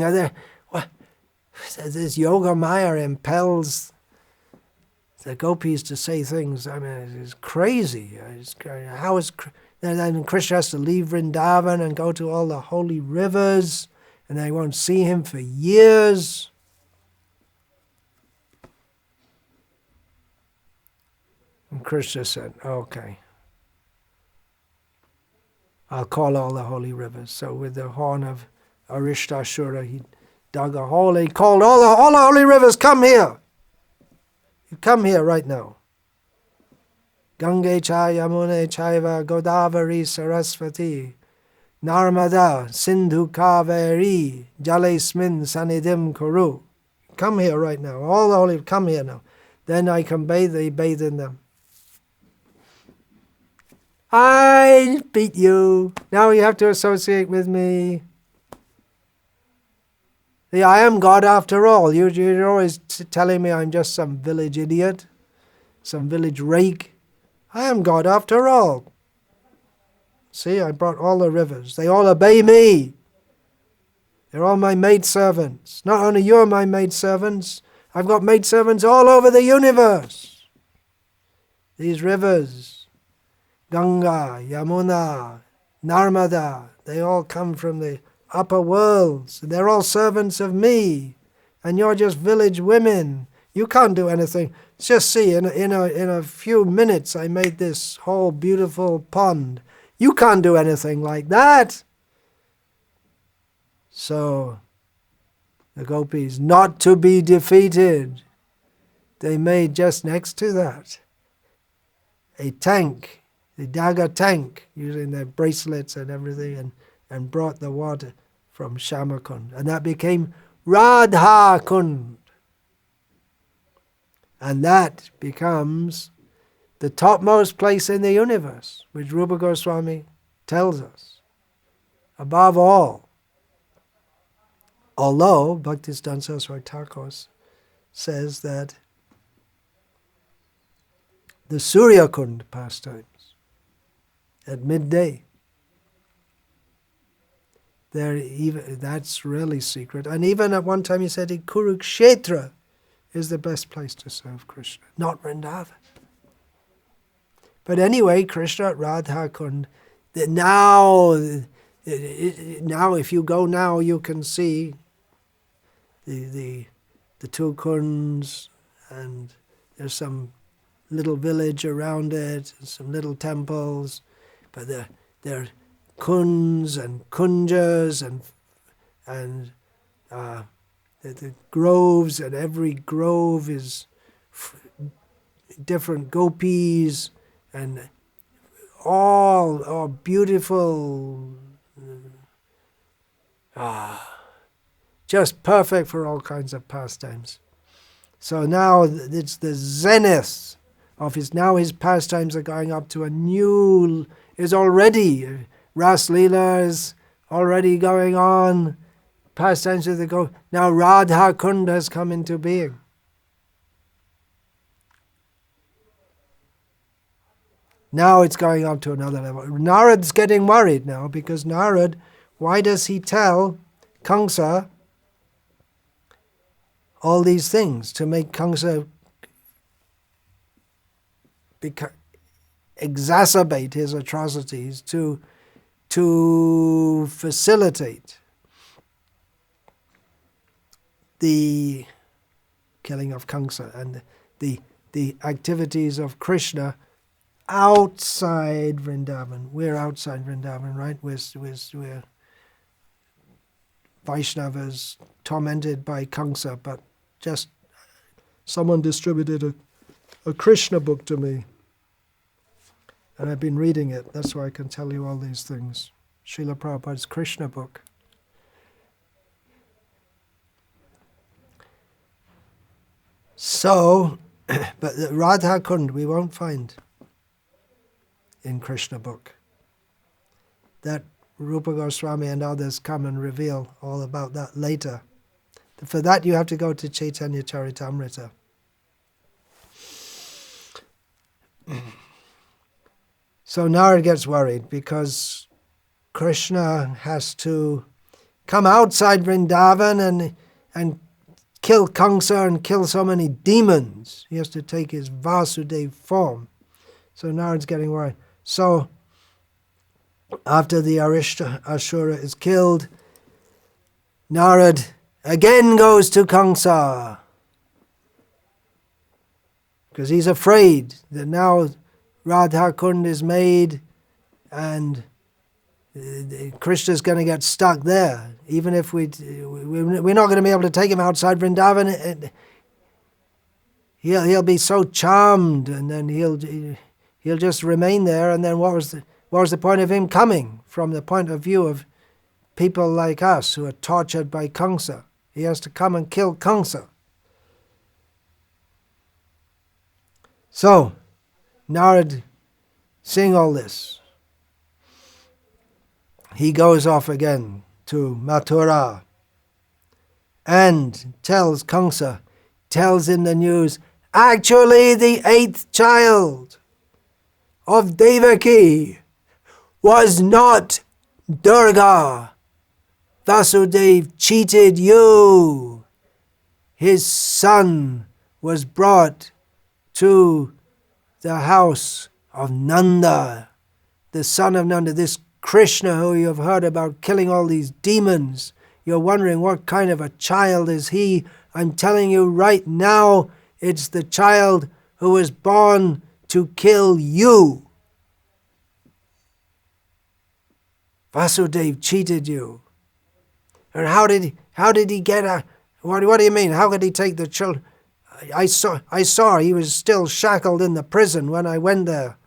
This Yoga Maya impels the gopis to say things. I mean, it's crazy. Then Krishna has to leave Vrindavan and go to all the holy rivers, and they won't see him for years. And Krishna said, "Okay, I'll call all the holy rivers." So with the horn of Arishtashura, he dug a hole. He called all the holy rivers, "Come here! You come here right now. Gange cha Yamune chaiva Godavari Sarasvati Narmada Sindhu Kaveri Jalesmin Sanidim Kuru." Come here right now. All the holy, come here now. Then I can bathe. They bathe in them. I beat you. Now you have to associate with me. See, I am God after all. You're always telling me I'm just some village idiot, some village rake. I am God after all. See, I brought all the rivers. They all obey me. They're all my maidservants. Not only you're my maidservants, I've got maidservants all over the universe. These rivers, Ganga, Yamuna, Narmada, they all come from the upper worlds. They're all servants of me. And you're just village women. You can't do anything. Just see, in a few minutes I made this whole beautiful pond. You can't do anything like that. So the gopis, not to be defeated, they made just next to that a tank, the dagger tank, using their bracelets and everything, and brought the water from Shyamakund. And that became Radha Kund. And that becomes the topmost place in the universe, which Rupa Goswami tells us. Above all. Although Bhaktisiddhanta Saraswati Thakur says that the Surya Kund pastimes at midday, that's really secret. And even at one time he said Kurukshetra is the best place to serve Krishna, not Vrindavan. But anyway, Krishna at Radha Kund, now if you go now, you can see the two kunds, and there's some little village around it, and some little temples, but they're kunds and kunjas and the groves, and every grove is different gopis, and all beautiful, just perfect for all kinds of pastimes. So now it's the zenith of his pastimes are going up to a new, is already, Ras Leela is already going on, pastimes of the go. Now Radha Kund has come into being. Now it's going up to another level. Narad's getting worried now, because Narad, why does he tell Kamsa all these things? To make Kamsa exacerbate his atrocities, to facilitate the killing of Kamsa and the activities of Krishna outside Vrindavan. We're outside Vrindavan, right? We're Vaishnavas tormented by Kamsa, but just someone distributed a Krishna book to me, and I've been reading it. That's why I can tell you all these things. Srila Prabhupada's Krishna book. So, but the Radha Kund we won't find in Krishna book. That Rupa Goswami and others come and reveal all about that later. For that you have to go to Chaitanya Charitamrita. So Narad gets worried because Krishna has to come outside Vrindavan and kill Kamsa and kill so many demons. He has to take his Vasudeva form. So Narad's getting worried. So after the Ashura is killed, Narad again goes to Kamsa, because he's afraid that now Radha Kund is made and Krishna's going to get stuck there. Even if we're not going to be able to take him outside Vrindavan, he'll be so charmed, and then he'll just remain there. And then what was the point of him coming? From the point of view of people like us who are tortured by Kamsa, he has to come and kill Kamsa. So Narad, seeing all this, he goes off again to Mathura and tells Kamsa, tells in the news, actually the 8th child of Devaki was not Durga. Vasudeva cheated you. His son was brought to the house of Nanda, the son of Nanda, this Krishna who you have heard about killing all these demons. You're wondering what kind of a child is he? I'm telling you right now, it's the child who was born to kill you. Vasudeva cheated you. And how did he get a, what do you mean? How could he take the children? I saw he was still shackled in the prison when I went there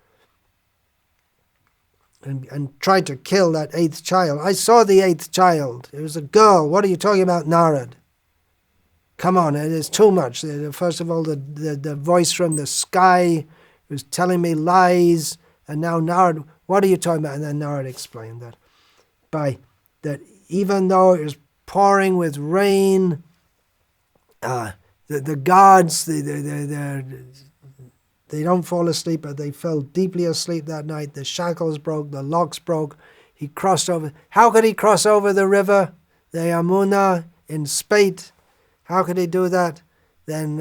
and tried to kill that 8th child. I saw the 8th child. It was a girl. What are you talking about, Narad? Come on, it is too much. First of all, the voice from the sky was telling me lies, and now Narad, what are you talking about? And then Narad explained that even though it was pouring with rain, the guards, they don't fall asleep, but they fell deeply asleep that night. The shackles broke, the locks broke. He crossed over. How could he cross over the river, the Yamuna, in spate? How could he do that? Then,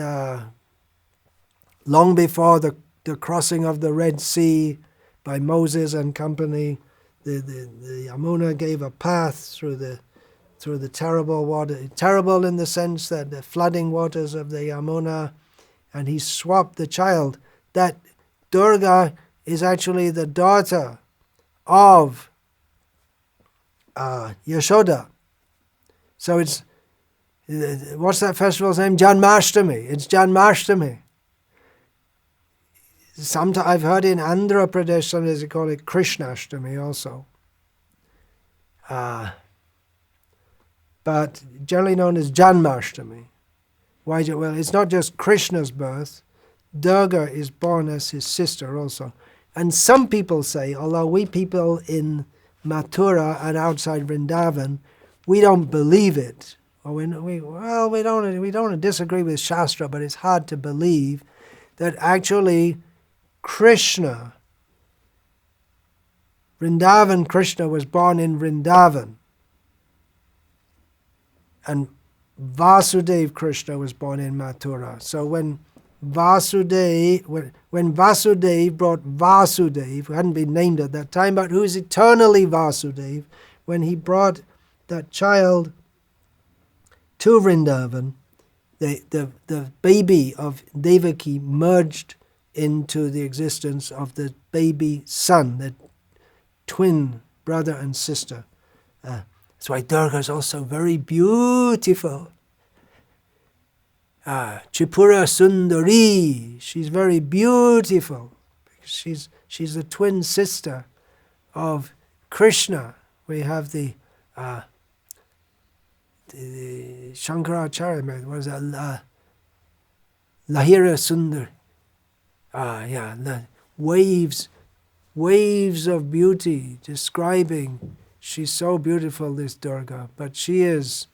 long before the crossing of the Red Sea by Moses and company, the Yamuna gave a path through the terrible water, terrible in the sense that the flooding waters of the Yamuna, and he swapped the child. That Durga is actually the daughter of Yashoda. So it's, what's that festival's name? Janmastami. It's Janmastami. Sometimes I've heard in Andhra Pradesh, sometimes they call it Krishnashtami also. But generally known as Janmashtami. Why? Well, it's not just Krishna's birth. Durga is born as his sister also. And some people say, although we people in Mathura and outside Vrindavan, we don't believe it. Or we don't disagree with Shastra, but it's hard to believe that actually Krishna, Vrindavan Krishna was born in Vrindavan. And Vasudev Krishna was born in Mathura. So when Vasudev brought Vasudev, who hadn't been named at that time, but who is eternally Vasudev, when he brought that child to Vrindavan, the baby of Devaki merged into the existence of the baby son, the twin brother and sister. That's why Durga is also very beautiful. Tripura Sundari, she's very beautiful because she's the twin sister of Krishna. We have the Shankaracharya, what is that? Lahira Sundar. The waves of beauty describing. She's so beautiful, this Durga, but she is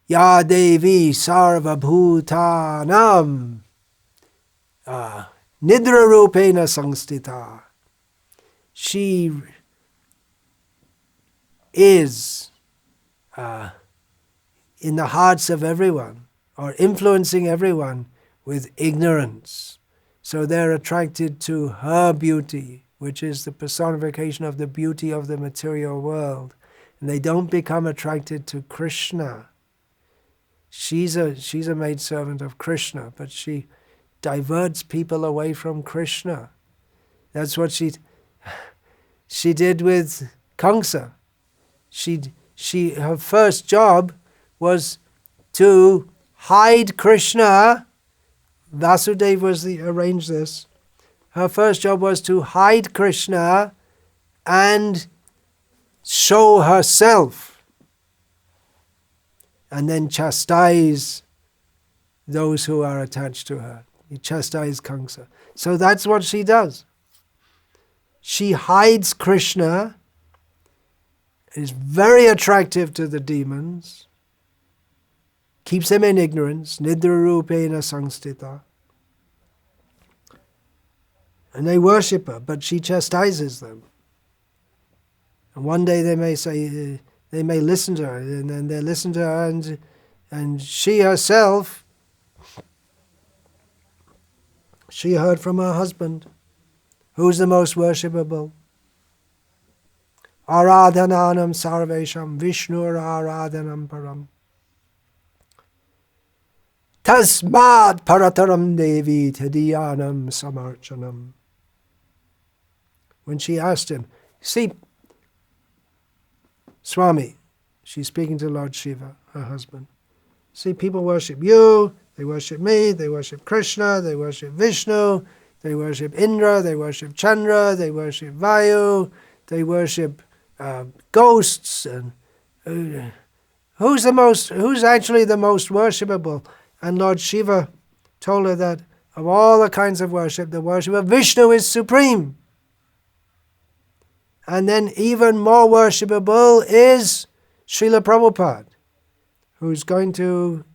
Ya Devi Sarva Bhutanam Nidra Rupena Samstita. She is in the hearts of everyone, or influencing everyone with ignorance. So they're attracted to her beauty, which is the personification of the beauty of the material world. And they don't become attracted to Krishna. She's a maidservant of Krishna, but she diverts people away from Krishna. That's what she did with Kamsa. Her first job was to hide Krishna. Vasudeva arranged this. Her first job was to hide Krishna and show herself, and then chastise those who are attached to her. You chastise Kamsa. So that's what she does. She hides Krishna, is very attractive to the demons, keeps them in ignorance, nidra rupena samstita. And they worship her, but she chastises them. And one day they may say, they may listen to her, and then they listen to her, and she herself, she heard from her husband, who's the most worshipable. Aradhananam sarvesham Vishnur aradhanam param. Tasmad parataram devi tadiyanam samarchanam. When she asked him, see, Swami, she's speaking to Lord Shiva, her husband. See, people worship you, they worship me, they worship Krishna, they worship Vishnu, they worship Indra, they worship Chandra, they worship Vayu, they worship ghosts. And who's actually the most worshipable? And Lord Shiva told her that of all the kinds of worship, the worship of Vishnu is supreme. And then even more worshipable is Srila Prabhupada, who's going to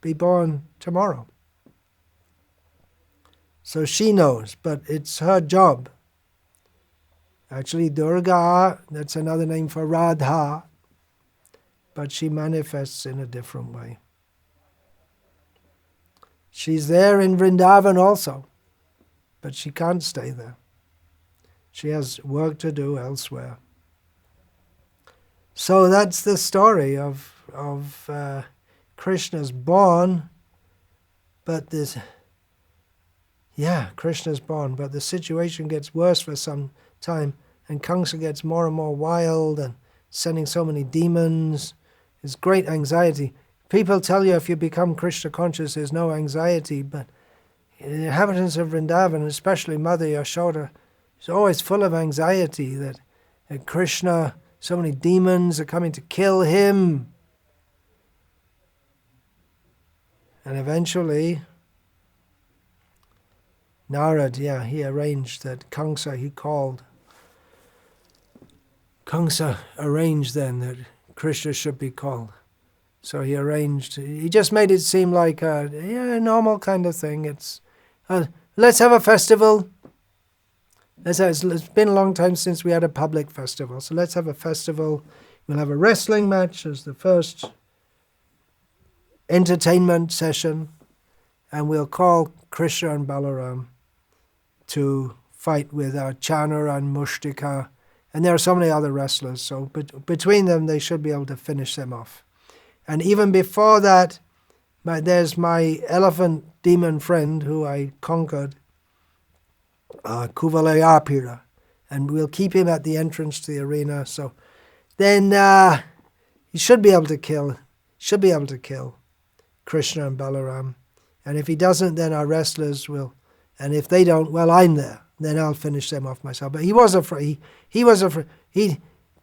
be born tomorrow. So she knows, but it's her job. Actually, Durga, that's another name for Radha, but she manifests in a different way. She's there in Vrindavan also, but she can't stay there. She has work to do elsewhere. So that's the story of Krishna's born, but Krishna's born, but the situation gets worse for some time, and Kamsa gets more and more wild and sending so many demons. It's great anxiety. People tell you if you become Krishna conscious, there's no anxiety, but the inhabitants of Vrindavan, especially Mother Yashoda, is always full of anxiety that Krishna, so many demons are coming to kill him. And eventually, Narad, he arranged that Kamsa arranged then that Krishna should be called. So he just made it seem like a normal kind of thing. It's, let's have a festival. It's been a long time since we had a public festival, so let's have a festival. We'll have a wrestling match as the first entertainment session, and we'll call Krishna and Balaram to fight with Chana and Mushtika, and there are so many other wrestlers, so between them they should be able to finish them off. And even before that, there's my elephant demon friend who I conquered, Kuvalayapira, and we'll keep him at the entrance to the arena. So then he should be able to kill Krishna and Balaram. And if he doesn't, then our wrestlers will. And if they don't, well, I'm there. Then I'll finish them off myself. But he was afraid. He was afraid.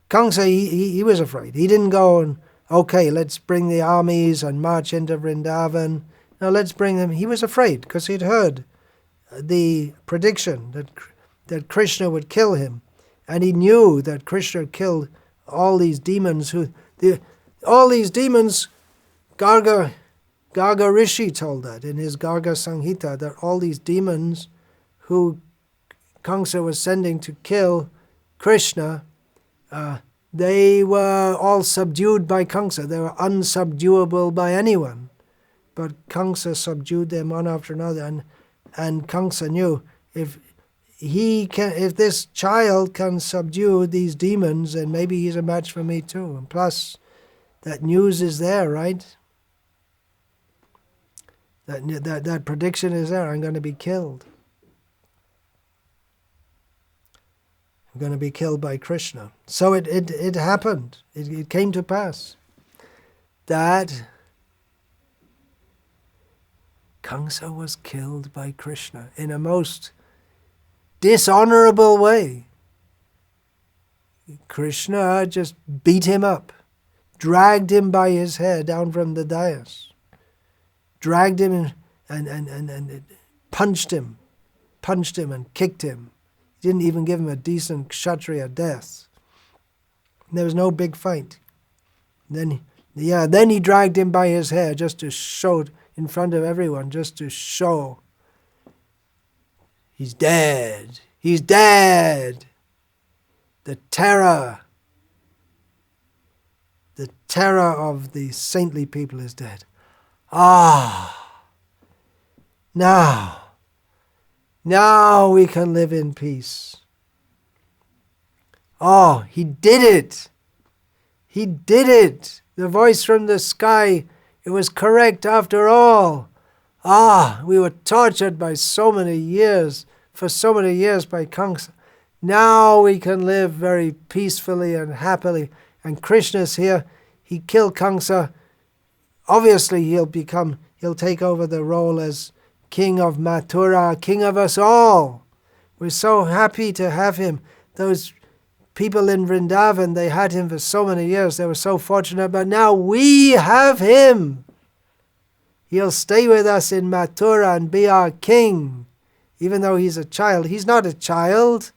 Kamsa, he was afraid. He didn't go and, okay, let's bring the armies and march into Vrindavan. No, let's bring them. He was afraid because he'd heard the prediction that Krishna would kill him. And he knew that Krishna killed all these demons. Garga Rishi told that in his Garga Samhita, that all these demons who Kamsa was sending to kill Krishna, they were all subdued by Kamsa. They were unsubduable by anyone. But Kamsa subdued them one after another, and Kamsa knew if this child can subdue these demons, then maybe he's a match for me too. And plus, that news is there, right? That prediction is there. I'm going to be killed. I'm going to be killed by Krishna. So it happened. It came to pass that Kamsa was killed by Krishna in a most dishonorable way. Krishna just beat him up, dragged him by his hair down from the dais, dragged him and punched him and kicked him. He didn't even give him a decent Kshatriya death. There was no big fight. Then he dragged him by his hair just to show in front of everyone, just to show he's dead. He's dead. The terror of the saintly people is dead. Now we can live in peace. Oh, he did it. He did it. The voice from the sky, it was correct after all. We were tortured by so many years by Kamsa. Now we can live very peacefully and happily. And Krishna's here. He killed Kamsa. Obviously he'll take over the role as king of Mathura, king of us all. We're so happy to have him. Those people in Vrindavan, they had him for so many years. They were so fortunate, but now we have him. He'll stay with us in Mathura and be our king, even though he's a child. He's not a child.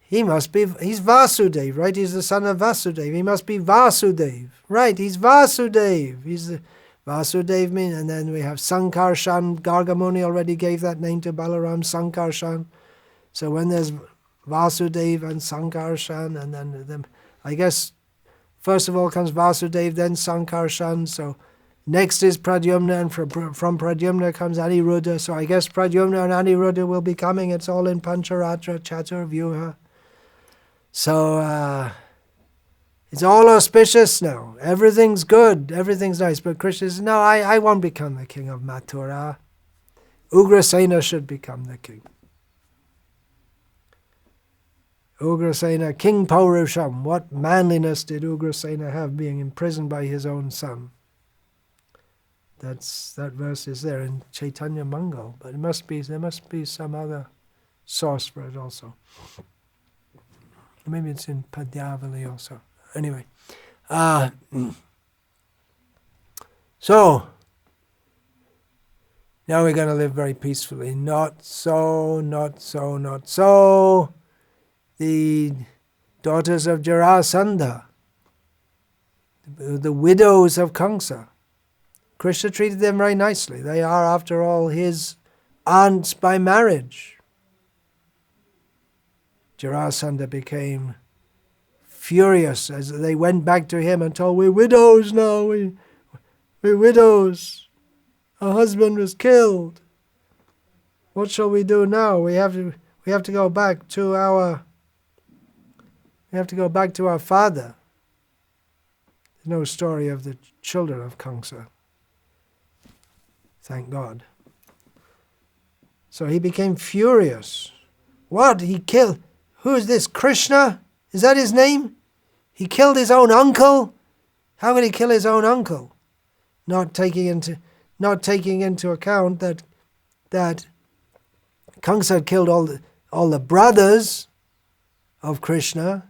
he's Vasudev, right? He's the son of Vasudev. He must be Vasudev, right? He's Vasudev. He's the Vasudev mean, and then we have Sankarshan. Gargamuni already gave that name to Balaram, Sankarshan. So when there's Vasudev and Sankarshan, and then I guess first of all comes Vasudev, then Sankarshan. So next is Pradyumna, and from Pradyumna comes Aniruddha. So I guess Pradyumna and Aniruddha will be coming. It's all in Pancharatra, Chaturvyuha. So it's all auspicious now. Everything's good. Everything's nice. But Krishna says, no, I won't become the king of Mathura. Ugrasena should become the king. Ugrasena, King Paurusham. What manliness did Ugrasena have being imprisoned by his own son? That verse is there in Chaitanya Mangal, but there must be some other source for it also. Maybe it's in Padyavali also. Anyway, so now we're going to live very peacefully. Not so. The daughters of Jarasandha, the widows of Kamsa, Krishna treated them very nicely. They are, after all, his aunts by marriage. Jarasandha became furious as they went back to him and told, we're widows now, we're widows. Our husband was killed. What shall we do now? We have to go back to our father. There's no story of the children of Kamsa. Thank God. So he became furious. What? He killed? Who is this? Krishna? Is that his name? He killed his own uncle? How could he kill his own uncle? Not taking into account that Kamsa had killed all the brothers of Krishna.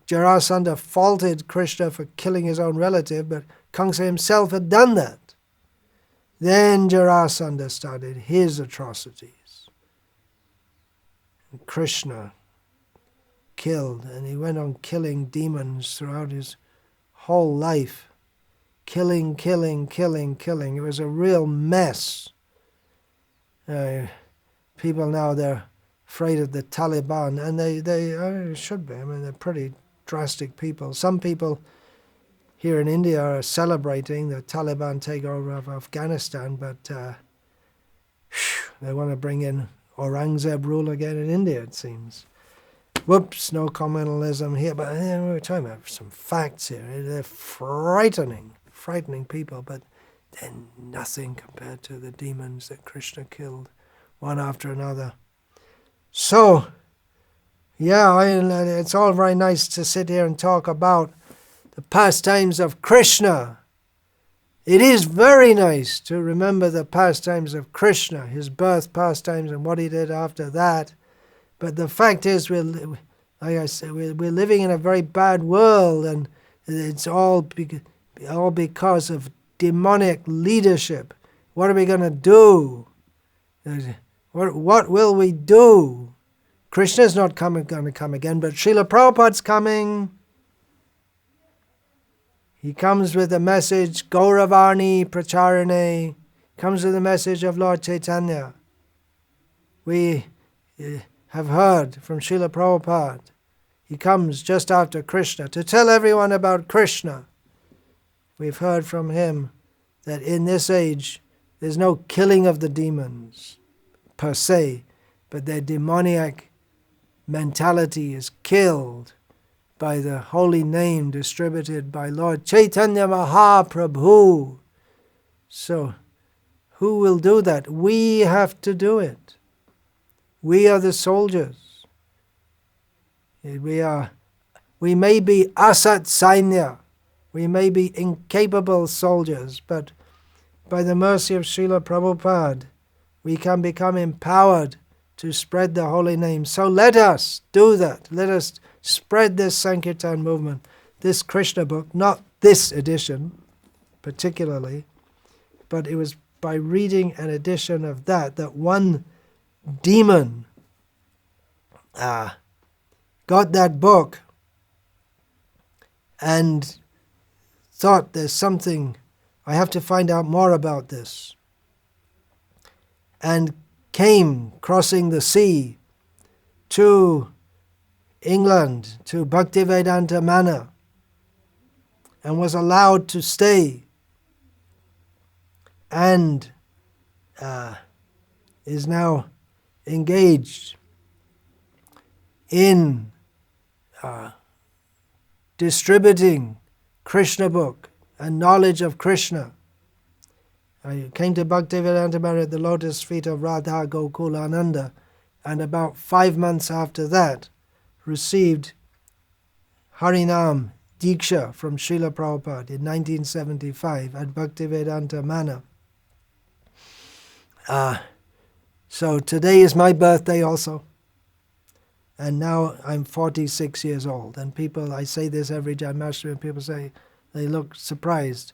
Jarasandha faulted Krishna for killing his own relative, but Kamsa himself had done that. Then Jarasandha started his atrocities. And Krishna killed, and he went on killing demons throughout his whole life. Killing. It was a real mess. People now, they're afraid of the Taliban, and they should be. I mean, they're pretty drastic people. Some people here in India are celebrating the Taliban takeover of Afghanistan, but they want to bring in Aurangzeb rule again in India, it seems. Whoops, no communalism here, but we're talking about some facts here. They're frightening people, but they're nothing compared to the demons that Krishna killed, one after another. So, yeah, it's all very nice to sit here and talk about the pastimes of Krishna. It is very nice to remember the pastimes of Krishna, his birth pastimes and what he did after that. But the fact is, like I said, we're living in a very bad world, and it's all because of demonic leadership. What are we going to do? What will we do? Krishna's not going to come again, but Srila Prabhupada's coming. He comes with a message, Gauravarni Pracharane, comes with the message of Lord Chaitanya. We have heard from Srila Prabhupada. He comes just after Krishna to tell everyone about Krishna. We've heard from him that in this age there's no killing of the demons per se, but their demoniac mentality is killed by the holy name distributed by Lord Chaitanya Mahaprabhu. So, who will do that? We have to do it. We are the soldiers. We may be asat sainya. We may be incapable soldiers, but by the mercy of Srila Prabhupada, we can become empowered to spread the holy name. So let us do that. Let us spread this Sankirtan movement, this Krishna book, not this edition particularly, but it was by reading an edition of that one demon got that book and thought there's something, I have to find out more about this. And came crossing the sea to England, to Bhaktivedanta Manor, and was allowed to stay, and is now engaged in distributing Krishna book and knowledge of Krishna. I came to Bhaktivedanta Manor at the lotus feet of Radha Gokulananda, and about 5 months after that received Harinam Diksha from Srila Prabhupada in 1975 at Bhaktivedanta Manor. So today is my birthday also. And now I'm 46 years old. And people, I say this every Janmastami, and people say, they look surprised.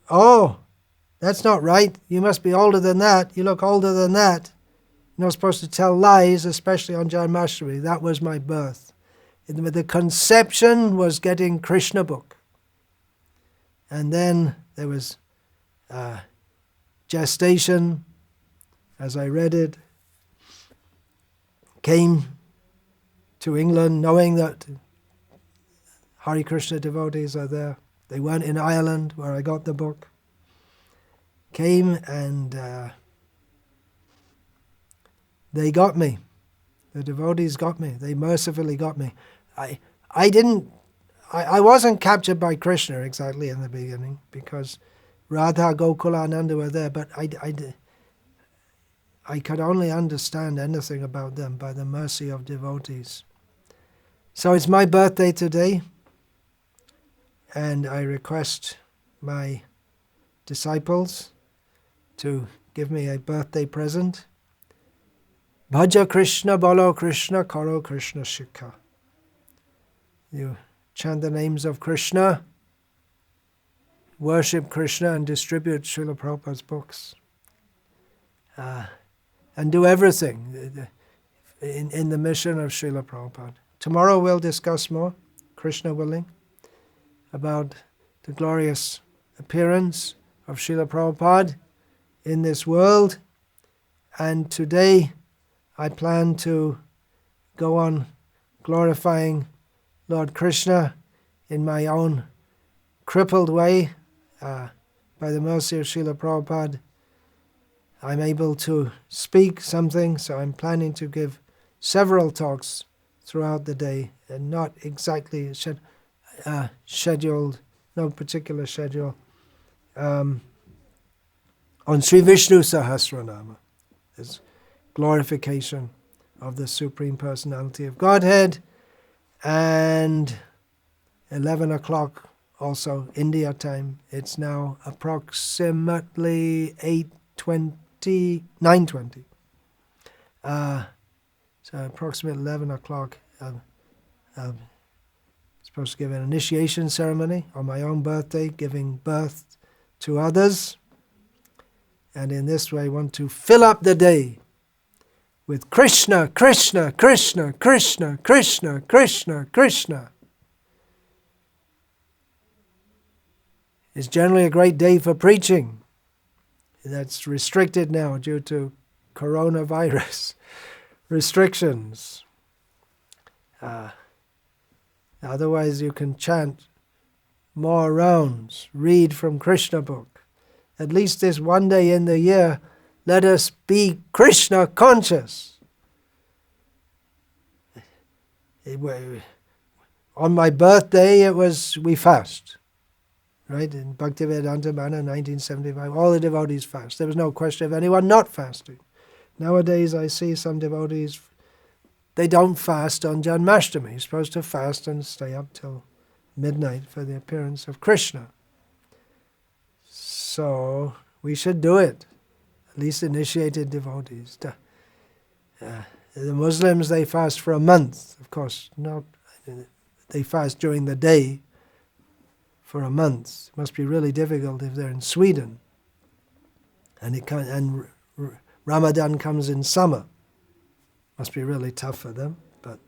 Oh, that's not right. You must be older than that. You look older than that. You're not supposed to tell lies, especially on Janmastami. That was my birth. The conception was getting Krishna book. And then there was gestation, as I read it, came to England knowing that Hare Krishna devotees are there. They weren't in Ireland where I got the book. Came and they got me. The devotees got me. They mercifully got me. I wasn't captured by Krishna exactly in the beginning because Radha Gokulananda were there, but I could only understand anything about them by the mercy of devotees. So it's my birthday today, and I request my disciples to give me a birthday present. Bhaja Krishna, Bolo Krishna, Karo Krishna Shikha. You chant the names of Krishna, worship Krishna, and distribute Srila Prabhupada's books. And do everything in the mission of Srila Prabhupada. Tomorrow we'll discuss more, Krishna willing, about the glorious appearance of Srila Prabhupada in this world. And today I plan to go on glorifying Lord Krishna in my own crippled way. By the mercy of Srila Prabhupada, I'm able to speak something, so I'm planning to give several talks throughout the day, and not exactly scheduled, no particular schedule, on Sri Vishnu Sahasranama, this glorification of the Supreme Personality of Godhead, and 11 o'clock also India time. It's now approximately 9:20. So approximately 11 o'clock, I'm supposed to give an initiation ceremony on my own birthday, giving birth to others. And in this way, I want to fill up the day with Krishna, Krishna, Krishna, Krishna, Krishna, Krishna, Krishna. It's generally a great day for preaching. That's restricted now due to coronavirus restrictions. Otherwise you can chant more rounds, read from Krishna book. At least this one day in the year, let us be Krishna conscious. On my birthday we fast. Right? In Bhaktivedanta Manor, 1975, all the devotees fast. There was no question of anyone not fasting. Nowadays I see some devotees, they don't fast on Janmastami. You're supposed to fast and stay up till midnight for the appearance of Krishna. So we should do it, at least initiated devotees. The Muslims, they fast for a month, of course. They fast during the day for a month. It must be really difficult if they're in Sweden. And Ramadan comes in summer. Must be really tough for them, but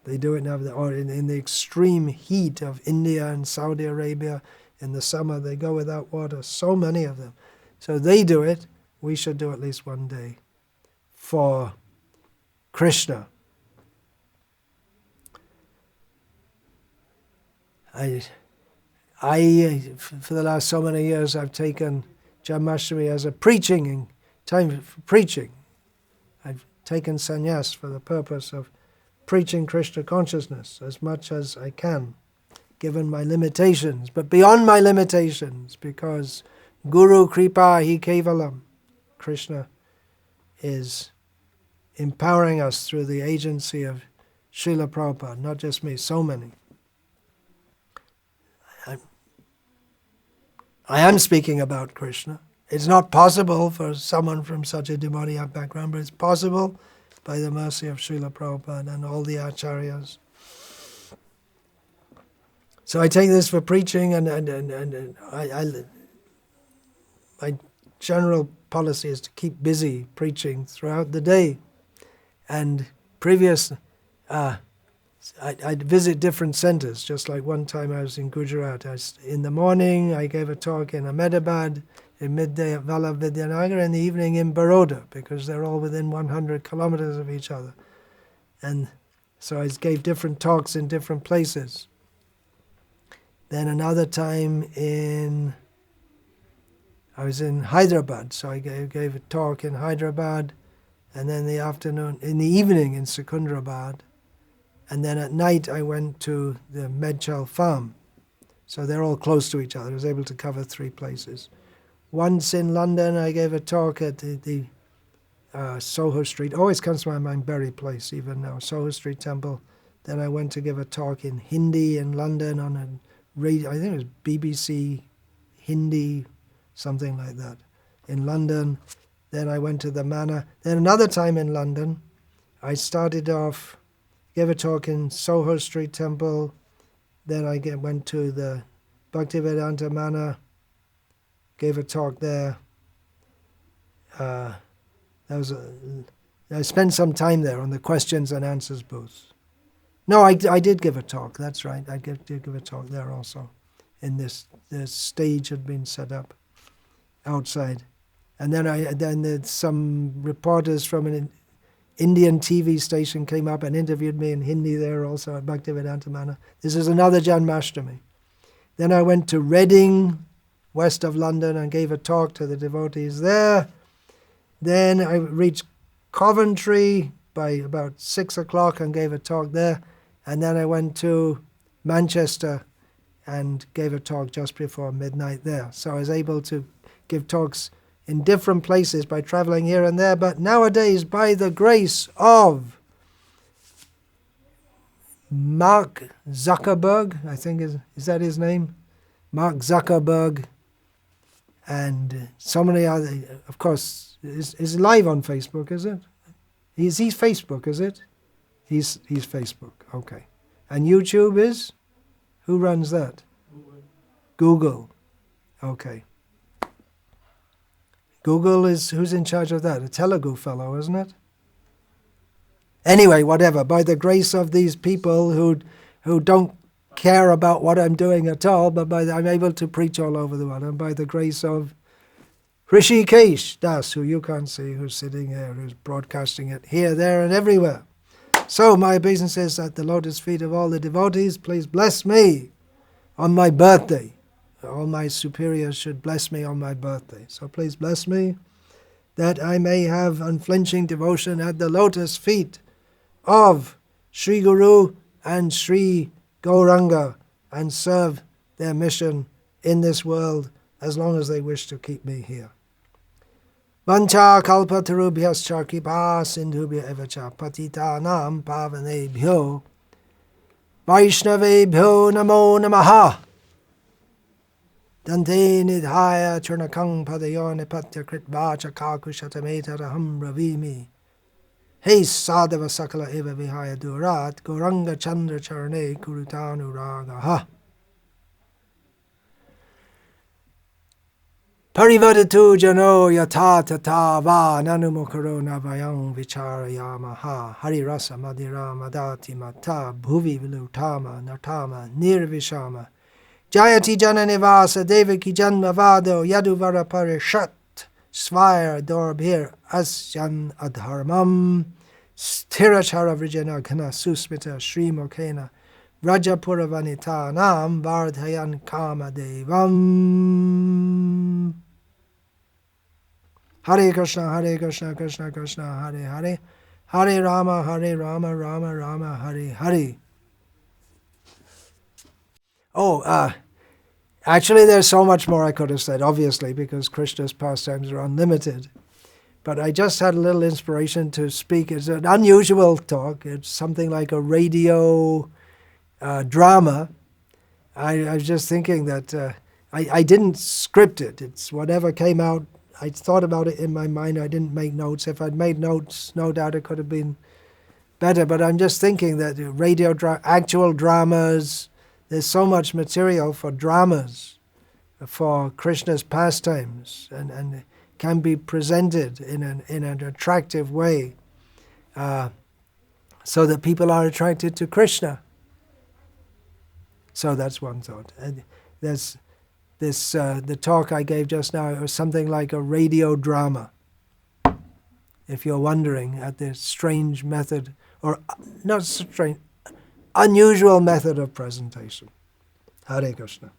they do it now. Or in the extreme heat of India and Saudi Arabia, in the summer they go without water, so many of them. So they do it, we should do at least one day for Krishna. For the last so many years, I've taken Janmastami as a preaching time for preaching. I've taken sannyas for the purpose of preaching Krishna consciousness as much as I can, given my limitations, but beyond my limitations, because Guru Kripa Hi Kevalam, Krishna is empowering us through the agency of Srila Prabhupada, not just me, so many. I am speaking about Krishna. It's not possible for someone from such a demoniac background, but it's possible by the mercy of Srila Prabhupada and all the acharyas. So I take this for preaching, and my general policy is to keep busy preaching throughout the day. And I'd visit different centers, just like one time I was in Gujarat. In the morning, I gave a talk in Ahmedabad, in midday at Vellore Vidyanagar, in the evening in Baroda, because they're all within 100 kilometers of each other. And so I gave different talks in different places. Then another time I was in Hyderabad, so I gave a talk in Hyderabad, and then in the evening in Secunderabad. And then at night I went to the Medchal farm. So they're all close to each other. I was able to cover 3 places. Once in London I gave a talk at the Soho Street. Always comes to my mind Bury Place, even now, Soho Street Temple. Then I went to give a talk in Hindi in London on a radio, I think it was BBC Hindi, something like that, in London. Then I went to the Manor. Then another time in London, I started off, gave a talk in Soho Street Temple. Then I went to the Bhaktivedanta Manor, gave a talk there. I spent some time there on the questions and answers booth. No, I did give a talk, that's right. I did give a talk there also. The stage had been set up outside. And then some reporters from an Indian TV station came up and interviewed me in Hindi there also at Bhaktivedanta Manor. This is another Janmastami. Then I went to Reading, west of London, and gave a talk to the devotees there. Then I reached Coventry by about 6 o'clock and gave a talk there. And then I went to Manchester and gave a talk just before midnight there. So I was able to give talks in different places by traveling here and there, but nowadays, by the grace of Mark Zuckerberg, I think is that his name? Mark Zuckerberg, and so many other, of course, is live on Facebook, is it? He's Facebook, is it? He's Facebook, okay. And YouTube is? Who runs that? Google, okay. Google is, who's in charge of that? A Telugu fellow, isn't it? Anyway, whatever, by the grace of these people who don't care about what I'm doing at all, but I'm able to preach all over the world, and by the grace of Rishikesh Das, who you can't see, who's sitting here, who's broadcasting it here, there, and everywhere. So my obeisance is at the lotus feet of all the devotees. Please bless me on my birthday. All my superiors should bless me on my birthday. So please bless me that I may have unflinching devotion at the lotus feet of Sri Guru and Sri Gauranga and serve their mission in this world as long as they wish to keep me here. Vancha kalpatarubhyascha kripa sindhubhya evacha patitanam pavanebhyo Vaishnavebhyo namo namaha Dante nidhaya churnakang padayo nipatya kritvacha kakushatameta ravimi Hey sadhava sakala eva vihaya durat Gauranga chandra charane kurutanu ragaha Parivadatu jano yata tata va nanumukaro navayang vicharayamaha hari rasa madira madati mata bhuvi vilutama natama nirvishama jayati jana nivasa devaki janmavado yaduvara parishat svayar dorbhir asyan adharmam sthirachara vrijana kana susmita srimokena Rajapura Vanitanam Vardhayan Kama Devam. Hare Krishna, Krishna Krishna, Hare Hare, Hare Rama, Rama Rama, Hare Hare. Actually there's so much more I could have said, obviously, because Krishna's pastimes are unlimited. But I just had a little inspiration to speak. It's an unusual talk. It's something like a radio drama. I was just thinking that I didn't script it. It's whatever came out. I thought about it in my mind. I didn't make notes. If I'd made notes, no doubt it could have been better. But I'm just thinking that actual dramas, there's so much material for dramas, for Krishna's pastimes, and can be presented in an attractive way, so that people are attracted to Krishna. So that's one thought. And there's the talk I gave just now was something like a radio drama. If you're wondering at the strange method, or not strange, unusual method of presentation. Hare Krishna.